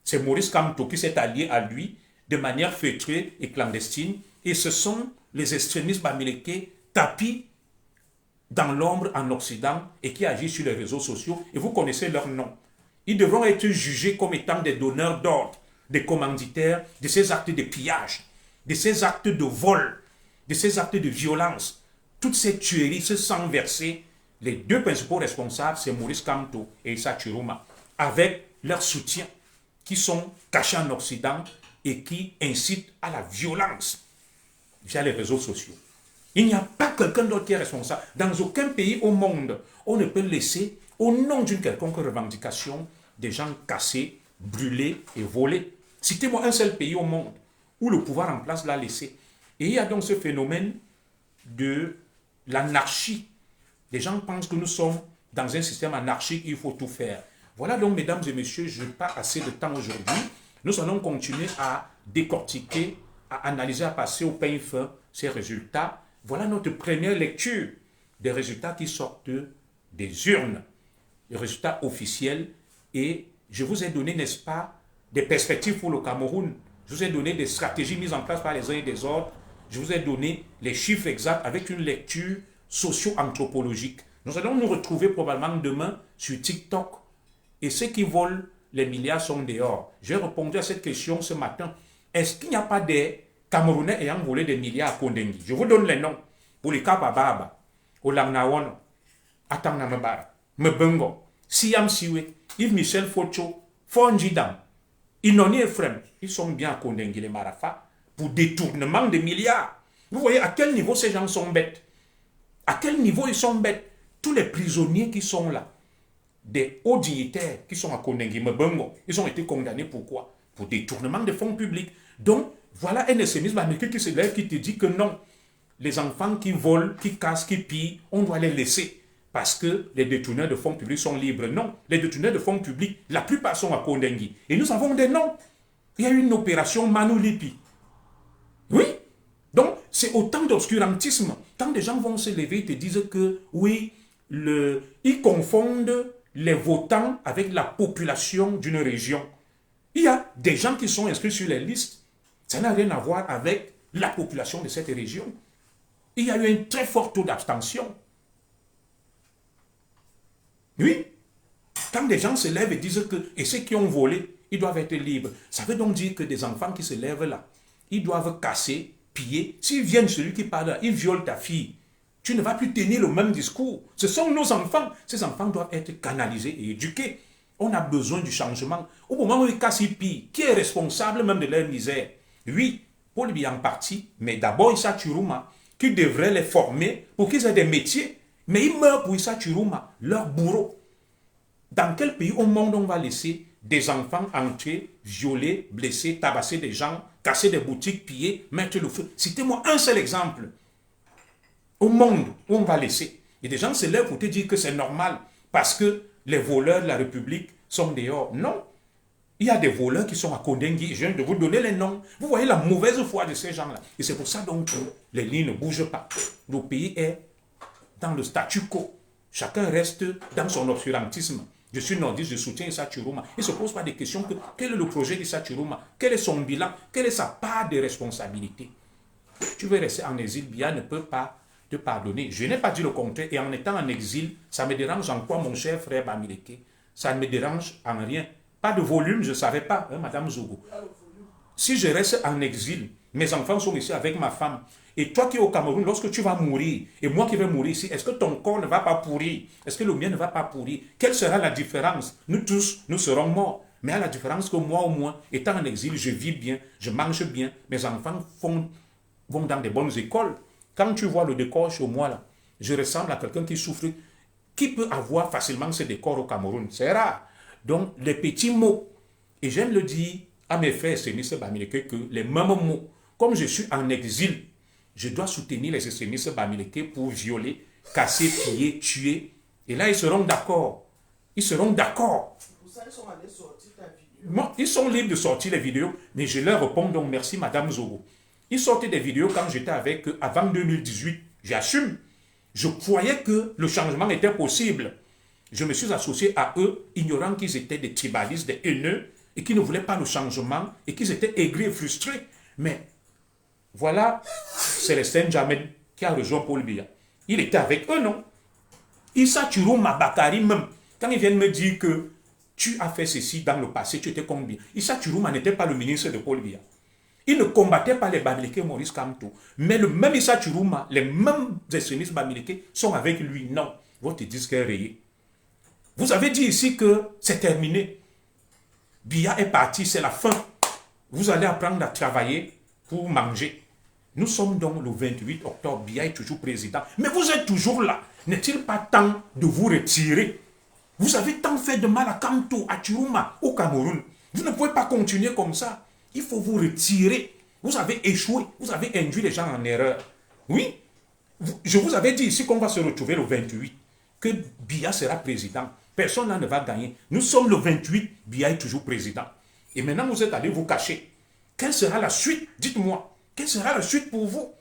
C'est Maurice Kamto qui s'est allié à lui de manière feutrée et clandestine. Et ce sont les extrémistes bamileke tapis dans l'ombre en Occident et qui agissent sur les réseaux sociaux. Et vous connaissez leur nom. Ils devront être jugés comme étant des donneurs d'ordre, des commanditaires de ces actes de pillage, de ces actes de vol, de ces actes de violence. Toutes ces tueries, ce sang versé, les deux principaux responsables, c'est Maurice Kamto et Issa Chiroma, avec leur soutien, qui sont cachés en Occident et qui incitent à la violence via les réseaux sociaux. Il n'y a pas quelqu'un d'autre qui est responsable. Dans aucun pays au monde, on ne peut laisser, au nom d'une quelconque revendication, des gens cassés, brûlés et volés. Citez-moi un seul pays au monde où le pouvoir en place l'a laissé. Et il y a donc ce phénomène de l'anarchie. Les gens pensent que nous sommes dans un système anarchique, il faut tout faire. Voilà donc, mesdames et messieurs, je n'ai pas assez de temps aujourd'hui. Nous allons continuer à décortiquer, à analyser, à passer au peigne fin ces résultats. Voilà notre première lecture des résultats qui sortent des urnes, les résultats officiels. Et je vous ai donné, n'est-ce pas, des perspectives pour le Cameroun. Je vous ai donné des stratégies mises en place par les uns et les autres. Je vous ai donné les chiffres exacts avec une lecture socio-anthropologique. Nous allons nous retrouver probablement demain sur TikTok. Et ceux qui volent les milliards sont dehors. J'ai répondu à cette question ce matin. Est-ce qu'il n'y a pas des Camerounais ayant volé des milliards à Kondengui? Je vous donne les noms. Pour les Kabababa, Olangnawono, Atangnamabara, Mbengo, Siam Siwe, Yves-Michel Focho, Fonjidam, Inoni Efrem. Ils sont bien à Kondengui, les Marafa, pour détournement de milliards. Vous voyez à quel niveau ces gens sont bêtes. À quel niveau ils sont bêtes. Tous les prisonniers qui sont là, des hauts dignitaires qui sont à Kondengui, Mbengo, ils ont été condamnés pour quoi? Pour détournement de fonds publics. Donc, voilà un extrémisme américain qui se lève, qui te dit que non, les enfants qui volent, qui cassent, qui pillent, on doit les laisser parce que les détourneurs de fonds publics sont libres. Non, les détourneurs de fonds publics, la plupart sont à Kondengui. Et nous avons des noms. Il y a eu une opération Manulipi. Oui. Donc, c'est autant d'obscurantisme. Quand des gens vont se lever, ils te disent que, oui, ils confondent les votants avec la population d'une région. Il y a des gens qui sont inscrits sur les listes. Ça n'a rien à voir avec la population de cette région. Il y a eu un très fort taux d'abstention. Oui. Quand des gens se lèvent et disent que, et ceux qui ont volé, ils doivent être libres. Ça veut donc dire que des enfants qui se lèvent là, ils doivent casser, piller. S'ils viennent, celui qui parle là, ils violent ta fille. Tu ne vas plus tenir le même discours. Ce sont nos enfants. Ces enfants doivent être canalisés et éduqués. On a besoin du changement. Au moment où ils cassent, ils pillent. Qui est responsable même de leur misère? Oui, Paul Biya en partie, mais d'abord Issa Chiroma, qui devrait les former pour qu'ils aient des métiers. Mais ils meurent pour Issa Chiroma, leur bourreau. Dans quel pays au monde on va laisser des enfants entrer, violer, blesser, tabasser des gens, casser des boutiques, piller, mettre le feu? Citez-moi un seul exemple au monde où on va laisser. Et des gens se lèvent pour te dire que c'est normal parce que les voleurs de la République sont dehors. Non. Il y a des voleurs qui sont à Kondengui. Je viens de vous donner les noms. Vous voyez la mauvaise foi de ces gens-là. Et c'est pour ça donc que les lignes ne bougent pas. Le pays est dans le statu quo. Chacun reste dans son obscurantisme. Je suis nordiste, je soutiens Issa Chiroma. Il ne se pose pas des questions que quel est le projet d'Issa Chiroma? Quel est son bilan? Quelle est sa part de responsabilité? Tu veux rester en exil, Biya ne peut pas te pardonner. Je n'ai pas dit le contraire. Et en étant en exil, ça me dérange en quoi, mon cher frère Bamileke? Ça ne me dérange en rien. Pas de volume, je ne savais pas, hein, Madame Zogo. Si je reste en exil, Mes enfants sont ici avec ma femme. Et toi qui es au Cameroun, lorsque tu vas mourir, et moi qui vais mourir ici, est-ce que ton corps ne va pas pourrir? Est-ce que le mien ne va pas pourrir? Quelle sera la différence? Nous tous, nous serons morts. Mais à la différence que moi, au moins, étant en exil, je vis bien, je mange bien, mes enfants vont dans des bonnes écoles. Quand tu vois le décor chez moi, là, je ressemble à quelqu'un qui souffre. Qui peut avoir facilement ce décor au Cameroun? C'est rare. Donc, les petits mots, et j'aime le dire à mes frères extrémistes bamileke que les mêmes mots, comme je suis en exil, je dois soutenir les extrémistes bamileke pour violer, casser, piller, tuer. Et là, ils seront d'accord. Ils seront d'accord. Pour ça, ils sont allés sortir ta vidéo. Moi, ils sont libres de sortir les vidéos, mais je leur réponds donc merci Madame Zogo. Ils sortaient des vidéos quand j'étais avec eux avant 2018. J'assume. Je croyais que le changement était possible. Je me suis associé à eux, ignorant qu'ils étaient des tribalistes, des haineux, et qui ne voulaient pas le changement, et qu'ils étaient aigris et frustrés. Mais voilà Célestin Jamel qui a rejoint Paul Biya. Il était avec eux, non? Issa Chiroma Bakari même, quand ils viennent me dire que tu as fait ceci dans le passé, tu étais combien? Issa Chiroma n'était pas le ministre de Paul Biya. Il ne combattait pas les Bamileke Maurice Kamto. Mais le même Issa Chiroma, les mêmes extrémistes Bamileke sont avec lui. Non, votre disque est rayé. Vous avez dit ici que c'est terminé. Biya est parti, c'est la fin. Vous allez apprendre à travailler pour manger. Nous sommes donc le 28 octobre, Biya est toujours président. Mais vous êtes toujours là. N'est-il pas temps de vous retirer? Vous avez tant fait de mal à Kamto, à Chiroma, au Cameroun. Vous ne pouvez pas continuer comme ça. Il faut vous retirer. Vous avez échoué. Vous avez induit les gens en erreur. Oui, je vous avais dit ici qu'on va se retrouver le 28, que Biya sera président. Personne là ne va gagner. Nous sommes le 28, Biya est toujours président. Et maintenant, vous êtes allés vous cacher. Quelle sera la suite? Dites-moi. Quelle sera la suite pour vous?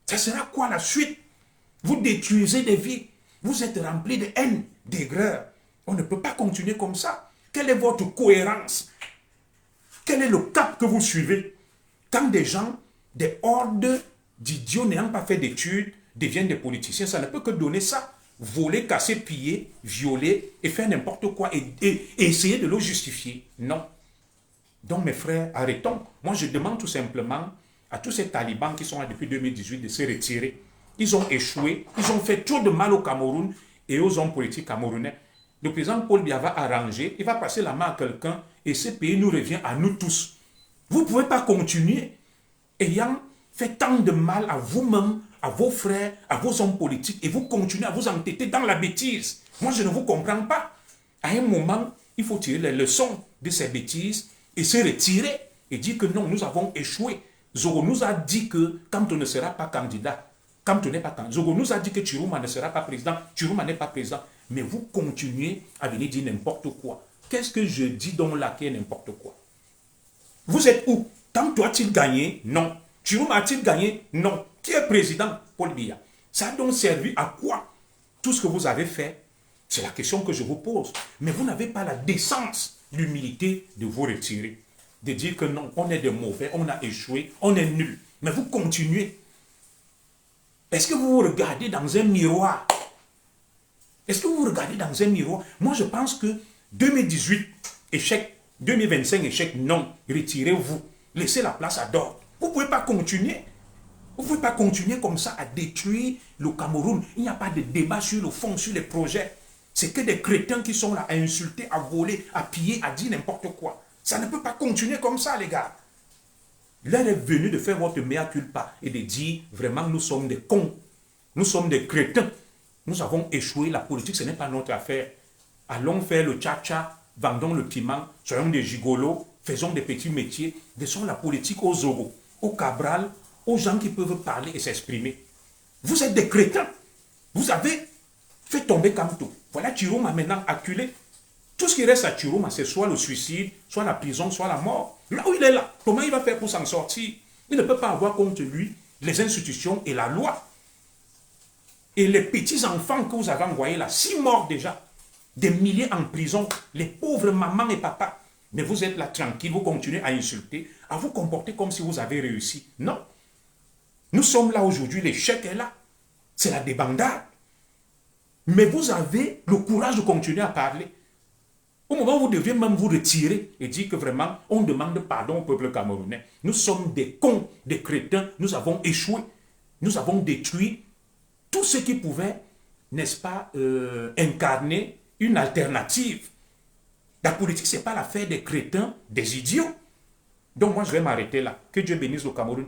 Ça sera quoi la suite? Vous détruisez des vies. Vous êtes remplis de haine, d'aigreur. On ne peut pas continuer comme ça. Quelle est votre cohérence? Quel est le cap que vous suivez? Quand des gens, des hordes d'idiots n'ayant pas fait d'études, deviennent des politiciens, ça ne peut que donner ça. Voler, casser, piller, violer et faire n'importe quoi et essayer de le justifier. Non. Donc mes frères, arrêtons. Moi je demande tout simplement à tous ces talibans qui sont là depuis 2018 de se retirer. Ils ont échoué, ils ont fait trop de mal au Cameroun et aux hommes politiques camerounais. Le président Paul Biya va arranger, il va passer la main à quelqu'un et ce pays nous revient à nous tous. Vous ne pouvez pas continuer ayant fait tant de mal à vous-même, à vos frères, à vos hommes politiques et vous continuez à vous entêter dans la bêtise. Moi, je ne vous comprends pas. À un moment, il faut tirer les leçons de ces bêtises et se retirer et dire que non, nous avons échoué. Zogo nous a dit que quand on ne sera pas candidat, quand on n'est pas candidat, Zogo nous a dit que Chiroma ne sera pas président, Chiroma n'est pas président. Mais vous continuez à venir dire n'importe quoi. Qu'est-ce que je dis donc là qui est n'importe quoi? Vous êtes où? Kamto a-t-il gagné? Non. Chiroma a-t-il gagné? Non. Qui est président? Paul Biya. Ça a donc servi à quoi? Tout ce que vous avez fait, c'est la question que je vous pose. Mais vous n'avez pas la décence, l'humilité de vous retirer. De dire que non, on est des mauvais, on a échoué, on est nul. Mais vous continuez. Est-ce que vous vous regardez dans un miroir? Est-ce que vous vous regardez dans un miroir? Moi, je pense que 2018, échec. 2025, échec. Non. Retirez-vous. Laissez la place à d'autres. Vous ne pouvez pas continuer. Vous ne pouvez pas continuer comme ça à détruire le Cameroun. Il n'y a pas de débat sur le fond, sur les projets. C'est que des crétins qui sont là à insulter, à voler, à piller, à dire n'importe quoi. Ça ne peut pas continuer comme ça, les gars. L'heure est venue de faire votre mea culpa et de dire vraiment nous sommes des cons. Nous sommes des crétins. Nous avons échoué. La politique, ce n'est pas notre affaire. Allons faire le tcha-tcha, vendons le piment, soyons des gigolos, faisons des petits métiers. Laissons la politique aux Zogo, aux Cabral, aux gens qui peuvent parler et s'exprimer. Vous êtes des crétins. Vous avez fait tomber Kamto. Voilà Chiroma maintenant acculé. Tout ce qui reste à Chiroma, c'est soit le suicide, soit la prison, soit la mort. Là où il est là, comment il va faire pour s'en sortir? Il ne peut pas avoir contre lui les institutions et la loi. Et les petits-enfants que vous avez envoyés là, 6 morts déjà, des milliers en prison, les pauvres mamans et papas. Mais vous êtes là tranquille, vous continuez à insulter, à vous comporter comme si vous avez réussi. Non. Nous sommes là aujourd'hui, l'échec est là. C'est la débandade. Mais vous avez le courage de continuer à parler. Au moment où vous deviez même vous retirer et dire que vraiment, on demande pardon au peuple camerounais. Nous sommes des cons, des crétins, nous avons échoué. Nous avons détruit tout ce qui pouvait, n'est-ce pas, incarner une alternative. La politique, ce n'est pas l'affaire des crétins, des idiots. Donc moi, je vais m'arrêter là. Que Dieu bénisse le Cameroun.